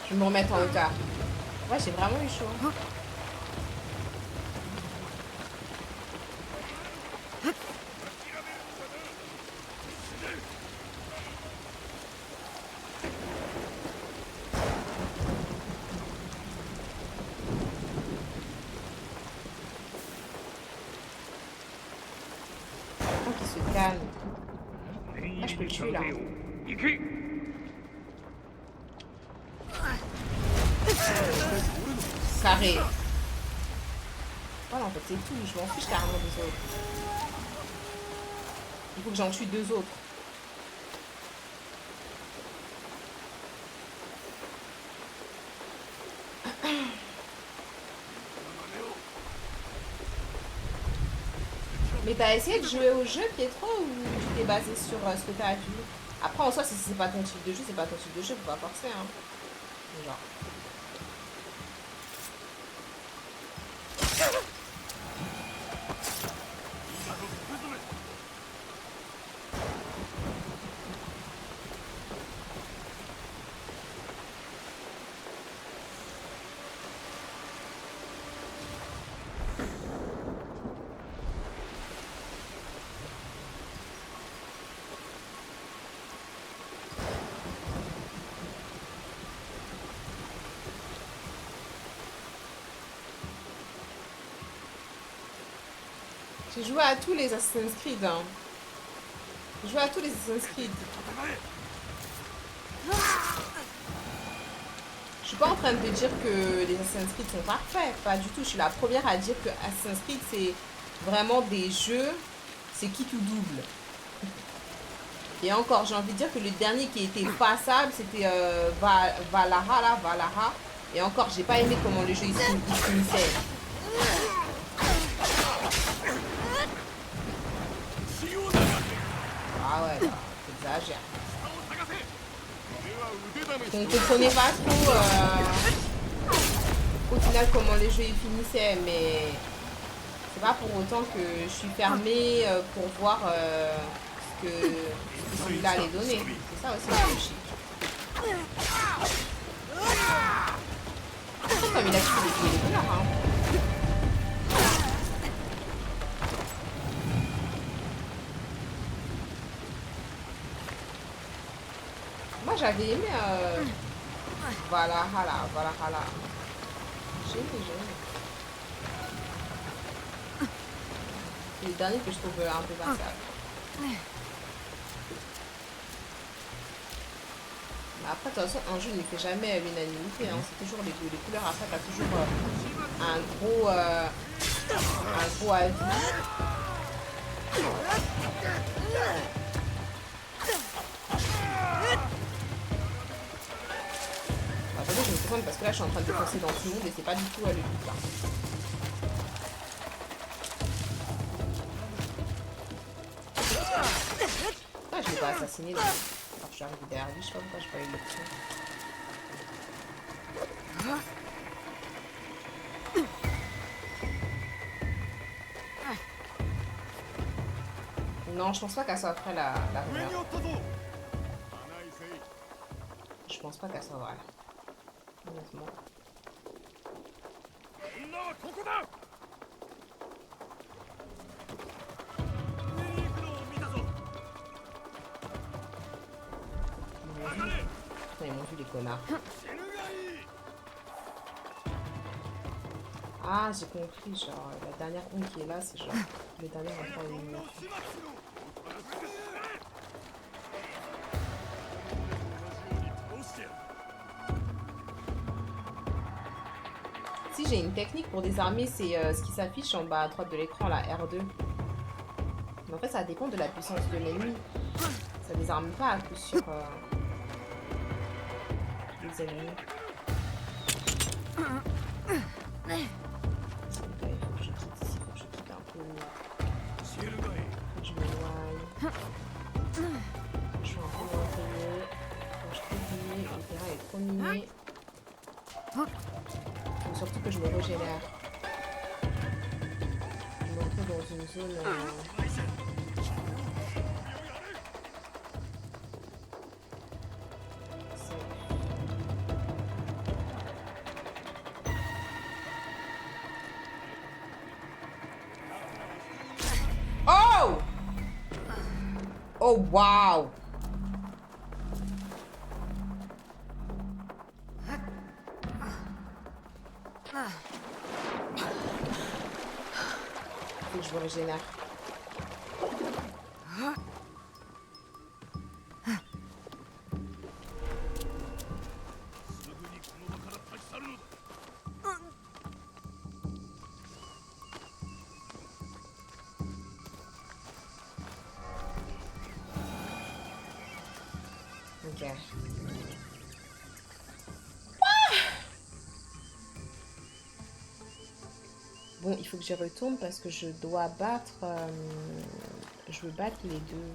Je vais me remettre en hauteur. Ouais, j'ai vraiment eu chaud. Attends qu'il se calme. Ah, je peux le tuer là. Carré. Voilà, en fait, c'est tout. Je m'en fiche carrément des autres. Il faut que j'en tue deux autres. Mais t'as essayé de jouer au jeu, Pietro, ou tu t'es basé sur ce que t'as vu? Après, en soi, si c'est pas ton type de jeu, c'est pas ton type de jeu, faut pas forcer, hein. Genre. J'ai joué à tous les Assassin's Creed. Hein. J'ai joué à tous les Assassin's Creed. Je suis pas en train de te dire que les Assassin's Creed sont parfaits. Pas du tout. Je suis la première à dire que Assassin's Creed, c'est vraiment des jeux, c'est qui tout double. Et encore, j'ai envie de dire que le dernier qui était passable, c'était Valhalla. Et encore, j'ai pas aimé comment le jeu il finissait. Ah ouais, t'exagères. On ne comprenait pas trop au final comment le jeu il finissait, mais c'est pas pour autant que je suis fermée pour voir ce que celui-là allait donner. C'est ça aussi la logique. Après, comme il a tué les couleurs, hein. Moi j'avais aimé Valhalla. J'ai aimé. C'est le dernier que je trouve un peu passable. Mais après, de toute façon, un jeu ne fait jamais l'unanimité. Hein. C'est toujours les couleurs. Après, t'as toujours un gros avis. Attendez, je me concentre parce que là, je suis en train de défoncer dans tout le monde et c'est pas du tout le but là. Ah, je l'ai pas assassiné. Alors, je suis arrivé derrière lui, je sais pas pourquoi j'ai pas eu l'option. Non, je pense pas qu'elle soit après la rumeur. Je pense pas qu'elle soit vraie. Honnêtement. Ils m'ont vu les connards. Ah, j'ai compris, genre la dernière onde qui est là, c'est genre le dernier enfant est mort. Si j'ai une technique pour désarmer, c'est ce qui s'affiche en bas à droite de l'écran, la R2. Mais en fait, ça dépend de la puissance de l'ennemi. Ça désarme pas à coup sûr les ennemis. Il faut que je quitte ici, il faut que je quitte un peu. Je m'éloigne. Je me régénère. Je me retrouve dans une zone... Oh! Oh, wow! Faut que je me régénère. Ok. Bon, il faut que j'y retourne parce que je dois battre... je veux battre les deux...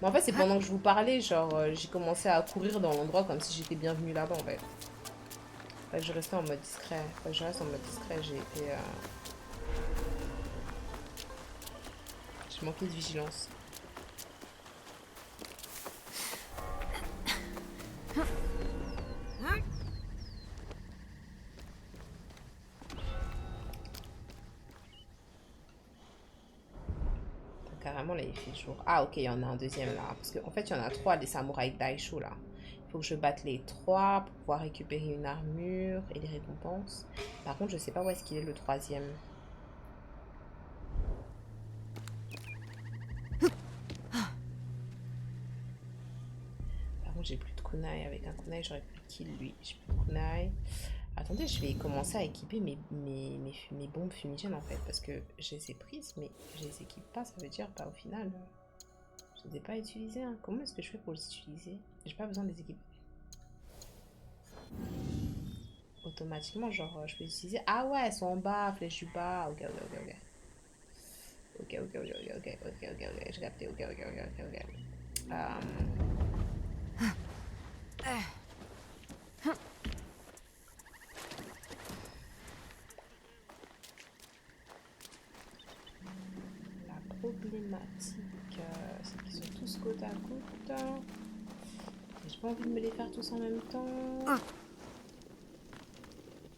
Mais en fait, c'est pendant que je vous parlais, genre, j'ai commencé à courir dans l'endroit comme si j'étais bienvenue là-bas, en fait. Fait que je restais en mode discret. Fait que je reste en mode discret, j'ai été... J'ai manqué de vigilance. Carrément, là, il fait jour. Ah, ok, il y en a un deuxième là. Parce qu'en fait, il y en a 3 des samouraïs Daisho là. Il faut que je batte les 3 pour pouvoir récupérer une armure et les récompenses. Par contre, je sais pas où est-ce qu'il est le troisième. Par contre, j'ai plus de kunai. Avec un kunai, j'aurais pu kill lui. J'ai plus de kunai. Attendez, je vais commencer à équiper mes bombes fumigènes en fait. Parce que je les ai prises, mais je les équipe pas. Ça veut dire, bah, au final, je les ai pas utilisées. Hein. Comment est-ce que je fais pour les utiliser? J'ai pas besoin de les équiper. Automatiquement, genre, je peux les utiliser. Ah ouais, elles sont en bas, flèche du bas. Ok, ok, ok, ok. Ok, ok, ok, ok, ok, ok, ok, ok. J'ai capté. Ok, ok, ok, ok, ok. Problématique, c'est qu'ils sont tous côte à côte. J'ai pas envie de me les faire tous en même temps.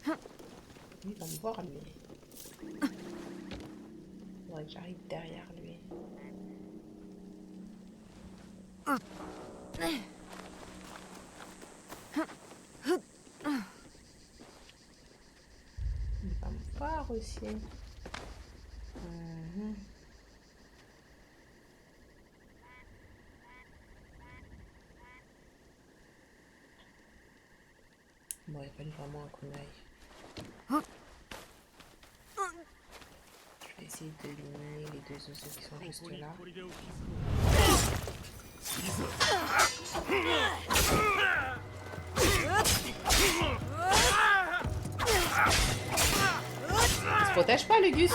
Lui, il va me voir, mais... Faudrait que j'arrive derrière lui. Il va me voir aussi. Bon, il fallait vraiment un kunai. Je vais essayer d'éliminer les deux osseux qui sont juste là. Il se protège pas, le Gus.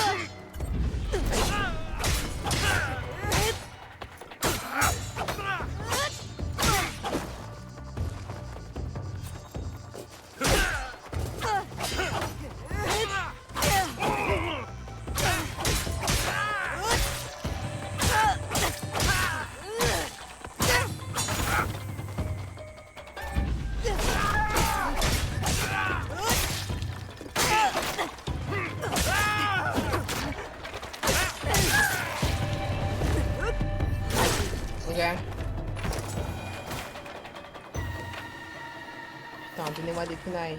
Putain, donnez-moi des kunai.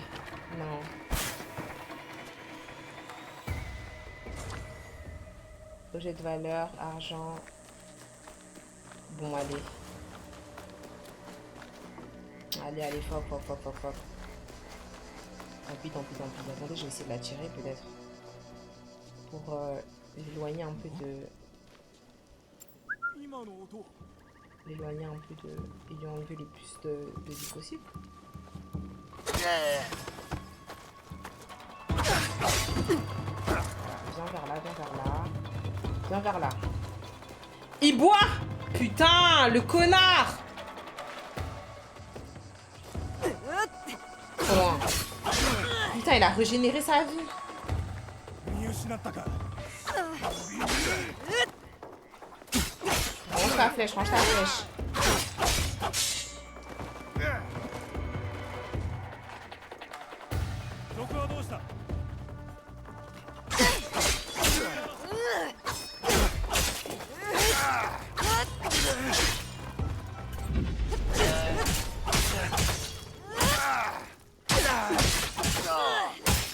Non. Objet de valeur, argent. Bon, allez. Allez, fuck. Tant pis. Attendez, je vais essayer de la tirer peut-être. Pour l'éloigner un peu de... L'éloigner un peu de... Et lui enlever le plus de vie possible. Viens vers là. Il boit! Putain, le connard! Trop loin. putain, il a régénéré sa vie. 見失ったか。 Range ta flèche, range ta flèche. 賊はどうした。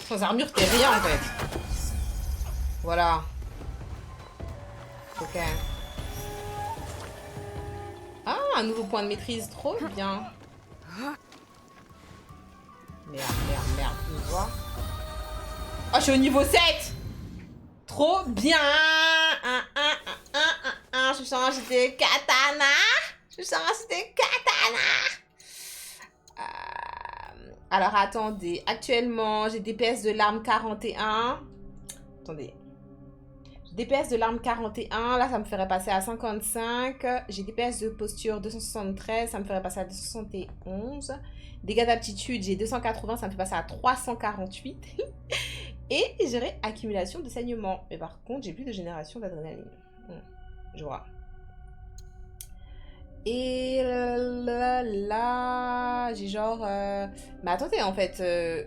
Sans armure, t'es rien en fait. Voilà. Ok. Ah, un nouveau point de maîtrise, trop bien. Merde, merde, merde, tu me vois. Oh, je suis au niveau 7. Trop bien. Je change de katana. Je change de katana. Alors, attendez. Actuellement, j'ai des PS de l'arme 41. Attendez. J'ai des PS de l'arme 41. Là, ça me ferait passer à 55. J'ai des PS de posture 273. Ça me ferait passer à 271. Dégâts d'aptitude, j'ai 280. Ça me fait passer à 348. Et j'aurai accumulation de saignement. Mais par contre, j'ai plus de génération d'adrénaline. Je vois. Et là, j'ai genre... Mais attendez, en fait,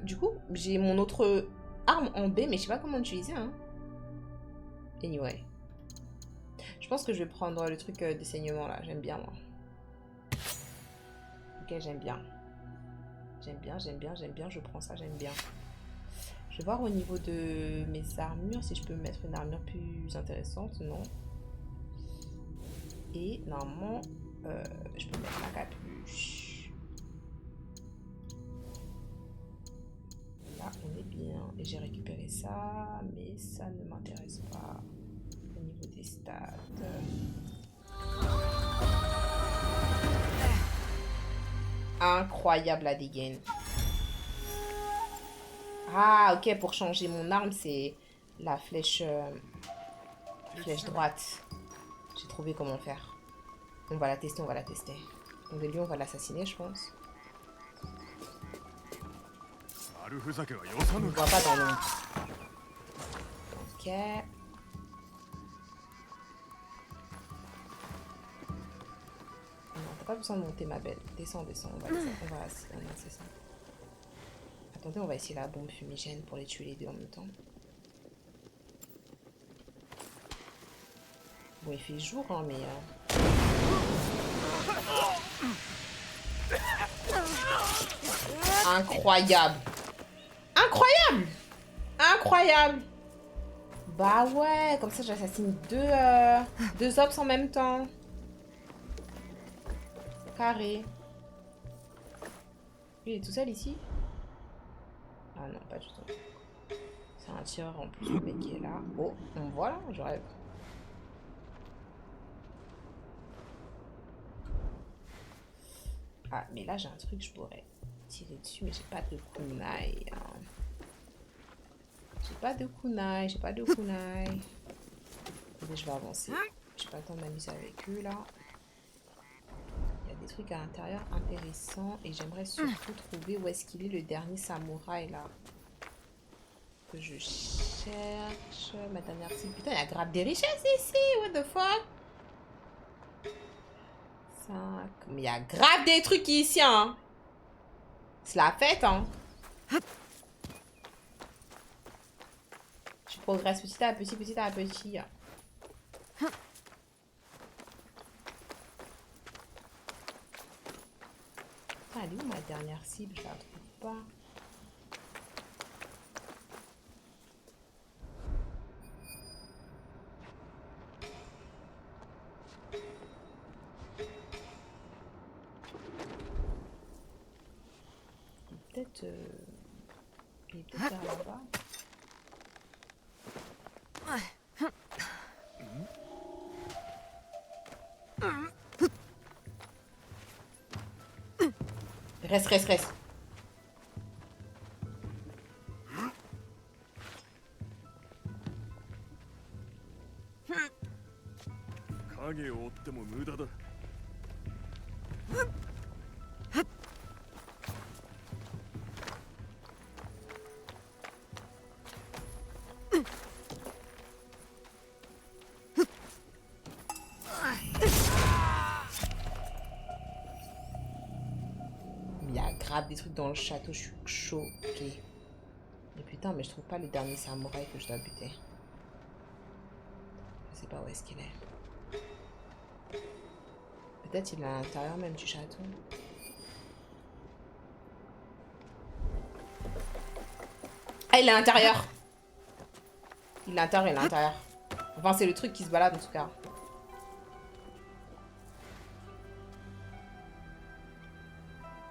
du coup, j'ai mon autre arme en B, mais je sais pas comment l'utiliser, hein. Anyway. Je pense que je vais prendre le truc de saignement, là. J'aime bien, moi. Ok, j'aime bien. J'aime bien, j'aime bien, j'aime bien. Je prends ça, j'aime bien. Je vais voir au niveau de mes armures, si je peux mettre une armure plus intéressante. Non. Et normalement... je peux mettre la capuche. Là, on est bien. Et j'ai récupéré ça, mais ça ne m'intéresse pas. Au niveau des stats. Incroyable la dégaine. Ah, ok, pour changer mon arme, c'est la flèche, flèche droite. J'ai trouvé comment faire. On va la tester, on va la tester. Donc lui, on va l'assassiner, je pense. On ne voit pas dans l'ombre. Ok. Non, t'as pas besoin de monter, ma belle. Descends, descends. On va c'est ça. Attendez, on va essayer la bombe fumigène pour les tuer les deux en même temps. Bon, il fait jour, hein, mais... Incroyable. Incroyable. Incroyable. Bah ouais, comme ça j'assassine deux ops en même temps. Carré. Lui, il est tout seul ici? Ah non, pas du tout. C'est un tireur en plus, le mec qui est là. Oh, on voit là, je rêve. Ah, mais là j'ai un truc, je pourrais tirer dessus, mais j'ai pas de kunai. Hein. J'ai pas de kunai, j'ai pas de kunai. Attendez, je vais avancer. J'ai pas le temps de m'amuser avec eux là. Il y a des trucs à l'intérieur intéressants et j'aimerais surtout trouver où est-ce qu'il est le dernier samouraï là. Que je cherche. Ma dernière cible. Putain, il y a grave des richesses ici, what the fuck? 5. Mais il y a grave des trucs ici, hein. C'est la fête, hein. Je progresse petit à petit, petit à petit. Ah, elle est où ma dernière cible? Je la trouve pas. Peut-être... Il est peut-être vers là-bas. Reste, reste, reste. des trucs dans le château, je suis choquée. Mais putain, mais je trouve pas le dernier samouraï que je dois buter. Je sais pas où est-ce qu'il est. Peut-être il est à l'intérieur même du château. Ah, il est à l'intérieur. Il est à l'intérieur, il est à l'intérieur. Enfin, c'est le truc qui se balade en tout cas.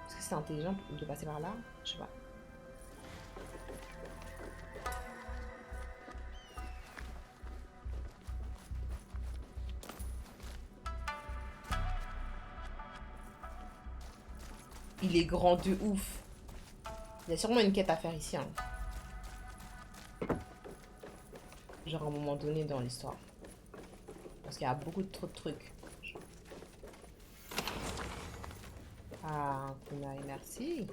Est-ce que c'est intelligent de passer par là? Je sais pas. Il est grand de ouf. Il y a sûrement une quête à faire ici. Hein. Genre à un moment donné dans l'histoire. Parce qu'il y a beaucoup trop de trucs. Ah, Kunai, merci.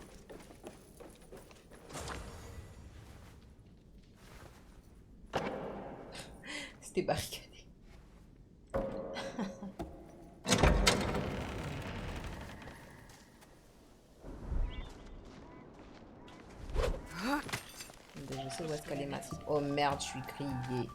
C'était barricadé. Je sais où est-ce qu'elle est massive. Oh merde, je suis grillée.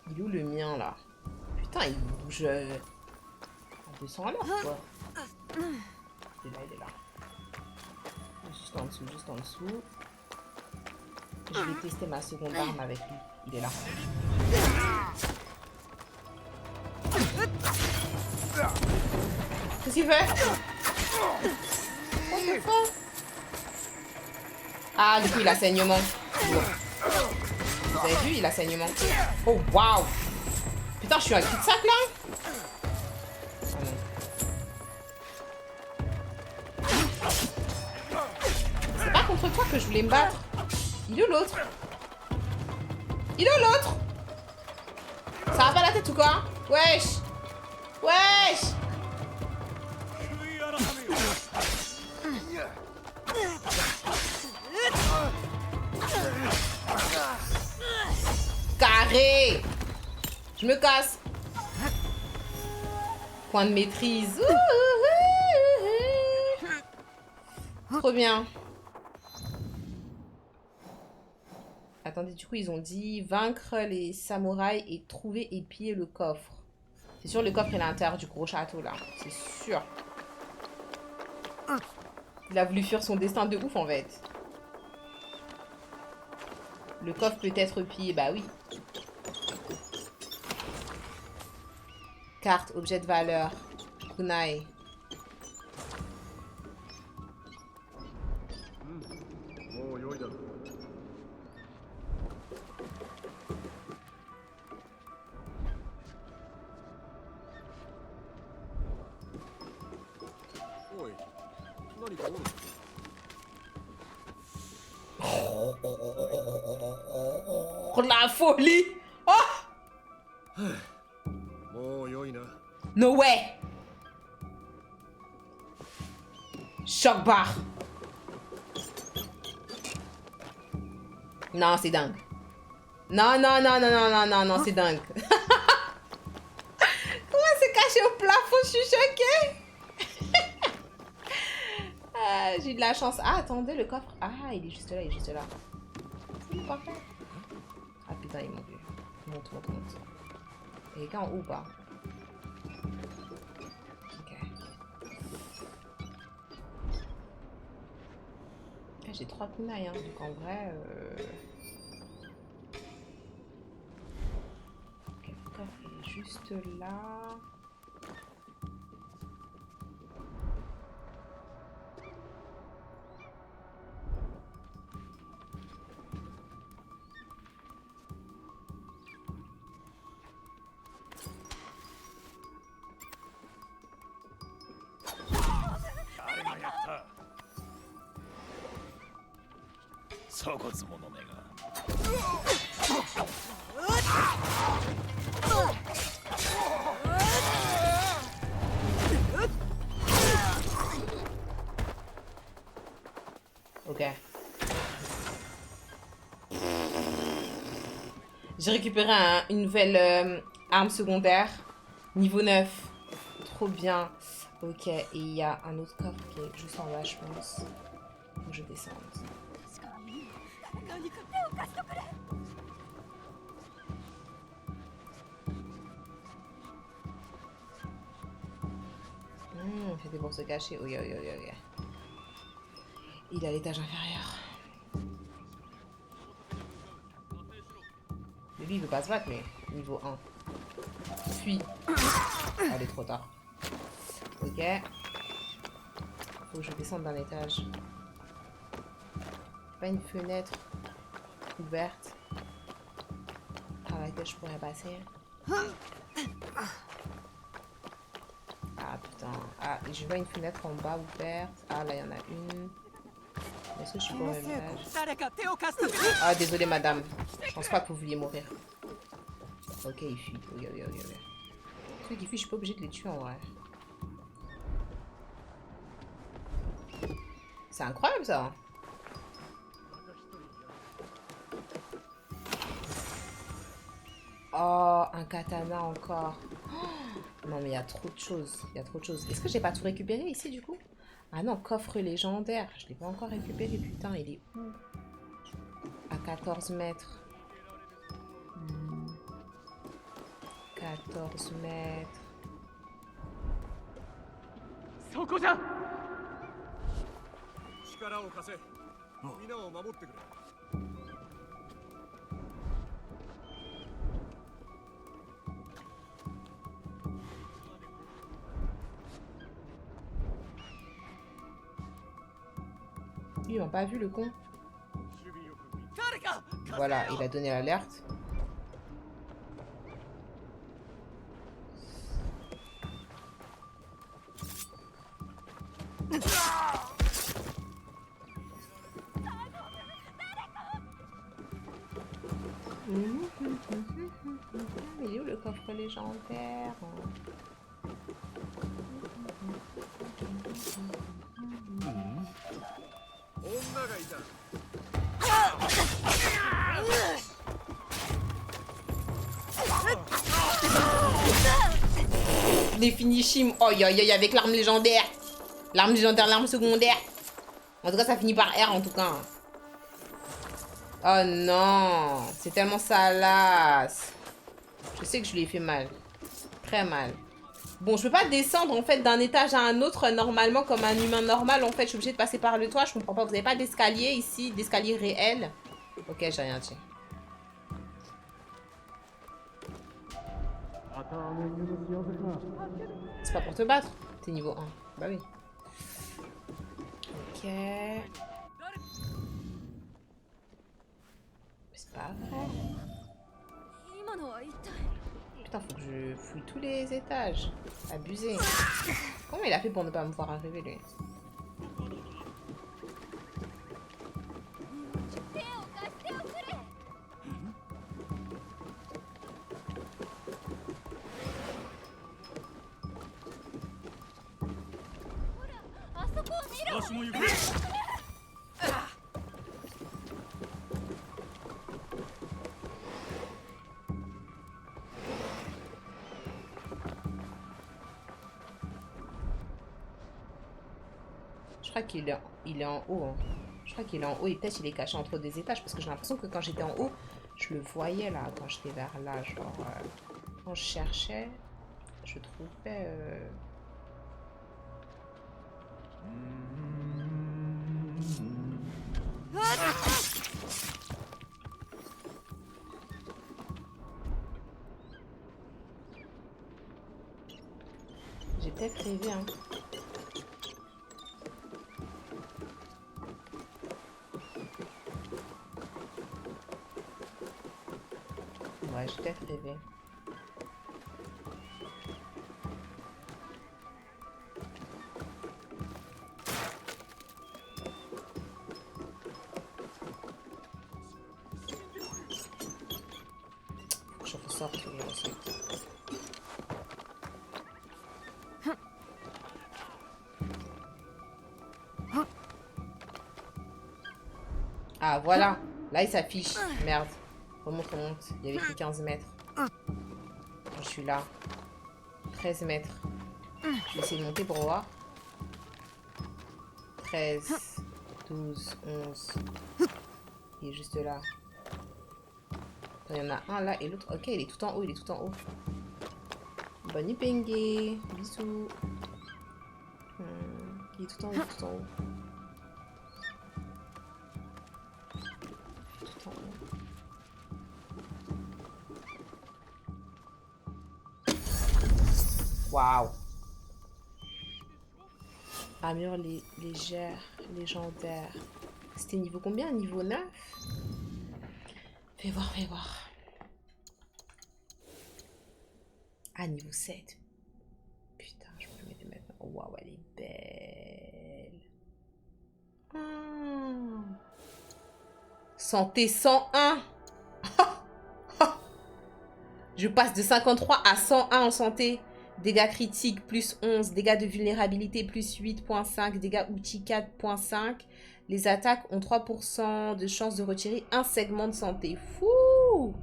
Il est où le mien là? Putain, il bouge à 200 à l'heure quoi. Il est là, il est là. Juste en dessous, juste en dessous. Je vais tester ma seconde arme avec lui. Il est là. Qu'est-ce qu'il fait? What the fuck? Ah, du coup, il a saignement. Vous avez vu, il a saignement. Oh, waouh! Putain, je suis un cul-de-sac là? Ah non. C'est pas contre toi que je voulais me battre. Il est où l'autre? Il est où l'autre? Ça va pas la tête ou quoi? Wesh! Wesh! Carré! Je me casse. Point de maîtrise. Trop bien. Attendez, du coup, ils ont dit vaincre les samouraïs et trouver et piller le coffre. C'est sûr, le coffre est à l'intérieur du gros château, là. C'est sûr. Il a voulu fuir son destin de ouf, en fait. Le coffre peut être pillé. Bah oui. Carte, objet de valeur. Kunai. Oh, la folie! Oh! No way! Choc bar. Non, c'est dingue. Non, non, non, non, non, non, non, non, c'est dingue. Comment c'est caché au plafond? Je suis choquée. Ah, j'ai eu de la chance. Ah, attendez, le coffre. Ah, il est juste là, il est juste là. C'est parfait. Ah putain, ils m'ont vu. Monte, monte, monte. Et quelqu'un en haut ou pas? Ok. Ah, j'ai 3 kunai, hein, donc en vrai... Ok, le coffre est juste là. Ok. J'ai récupéré une nouvelle arme secondaire. Niveau 9. Trop bien. Ok, et il y a un autre coffre qui est juste en bas, je pense. Faut que je descende. C'était pour se cacher. Oui, oui, oui, oui. Il est à l'étage inférieur. Mais lui, il veut pas se battre, mais niveau 1. Fuis. Oh, il est trop tard. Ok. Faut que je descende d'un étage. Pas une fenêtre ouverte par laquelle je pourrais passer. Ah putain. Ah, je vois une fenêtre en bas ouverte. Ah, là, il y en a une. Est-ce que je suis pas au même étage? Ah, désolé, madame. Je pense pas que vous vouliez mourir. Ok, il fuit. Oui, oui, oui, oui. Ceux qui fuient, je suis pas obligée de les tuer en vrai. C'est incroyable ça. Oh, un katana encore. Oh, non, mais il y a trop de choses. Il y a trop de choses. Est-ce que j'ai pas tout récupéré ici du coup? Ah non, coffre légendaire. Je l'ai pas encore récupéré. Putain, il est où? À 14 mètres. 14 mètres. そこじゃ。力を貸せ。皆を守ってくれ。Lui, ils m'ont pas vu le con. Voilà, il a donné l'alerte. Il est où le coffre légendaire? Les finishim. Oh, avec l'arme légendaire. L'arme légendaire, l'arme secondaire. En tout cas, ça finit par R en tout cas. Oh non. C'est tellement salace. Je sais que je lui ai fait mal. Très mal. Bon, je peux pas descendre en fait d'un étage à un autre normalement comme un humain normal. En fait, je suis obligée de passer par le toit. Je comprends pas. Vous avez pas d'escalier ici, d'escalier réel? Ok, j'ai rien dit. C'est pas pour te battre. T'es niveau 1. Bah oui. Ok. C'est pas vrai. Putain, faut que je fouille tous les étages. Abusé. Comment il a fait pour ne pas me voir arriver, lui? Je crois qu'il est en haut. Hein. Je crois qu'il est en haut et peut-être il est caché entre des étages parce que j'ai l'impression que quand j'étais en haut, je le voyais là, quand j'étais vers là. Genre, quand je cherchais, je trouvais... J'ai peut-être rêvé, hein. Ouais, j'ai peut-être rêvé. Faut que je ressorte toujours aussi. Ah, voilà. Là, il s'affiche. Merde. Remonte, remonte. Il y avait écrit 15 mètres. Je suis là. 13 mètres. Je vais essayer de monter pour voir. 13, 12, 11. Il est juste là. Il y en a un là et l'autre. Ok, il est tout en haut, il est tout en haut. Bonne nuit, Pengue. Bisous. Il est tout en haut, tout en haut. Tout en haut. Waouh. Armure légère, légendaire. C'était niveau combien? Niveau 9? Fais voir, fais voir. Ah, niveau 7. Putain, je peux le mettre maintenant. Waouh, elle est belle. Santé 101. Je passe de 53 à 101 en santé. Dégâts critiques plus 11. Dégâts de vulnérabilité plus 8.5. Dégâts outils 4.5. Les attaques ont 3% de chance de retirer un segment de santé. Fou!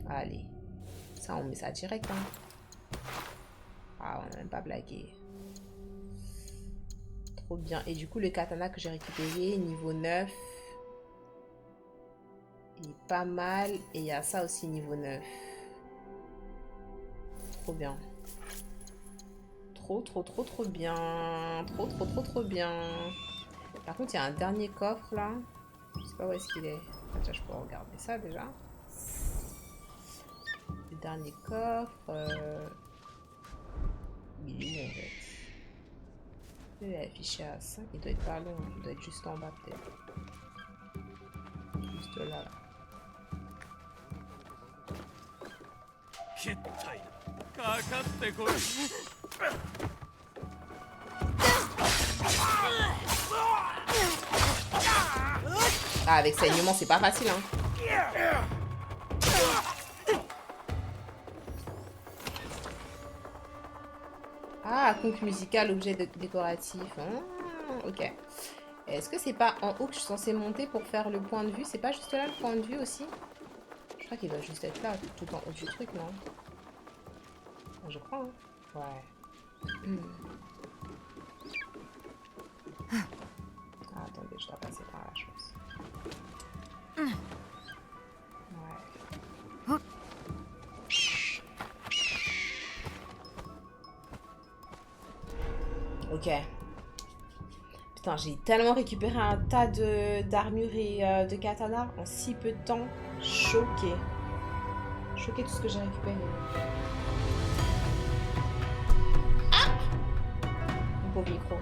Allez. Ça, on met ça direct. Hein. Ah, on n'a même pas blagué. Trop bien. Et du coup, le katana que j'ai récupéré, niveau 9. Il est pas mal. Et il y a ça aussi, niveau 9. Trop bien. Trop bien. Trop bien. Par contre, il y a un dernier coffre là. Je sais pas où est-ce qu'il est. Tiens, je peux regarder ça déjà. Le dernier coffre. Il est où en fait? Il est affiché à 5. Il doit être pas long. Il doit être juste en bas peut-être. Juste là. Ah, avec saignement, c'est pas facile, hein. Ah, conque musical, objet décoratif. Ah, ok. Est-ce que c'est pas en haut que je suis censée monter pour faire le point de vue? C'est pas juste là le point de vue aussi? Je crois qu'il doit juste être là, tout en haut du truc, non? Je crois, hein. Ouais. Ah, attendez, je dois passer par la chose. Ouais. Ok. Putain, j'ai tellement récupéré un tas d'armures et de katana en si peu de temps. Choquée. Choquée de tout ce que j'ai récupéré. Ah! Mon pauvre micro.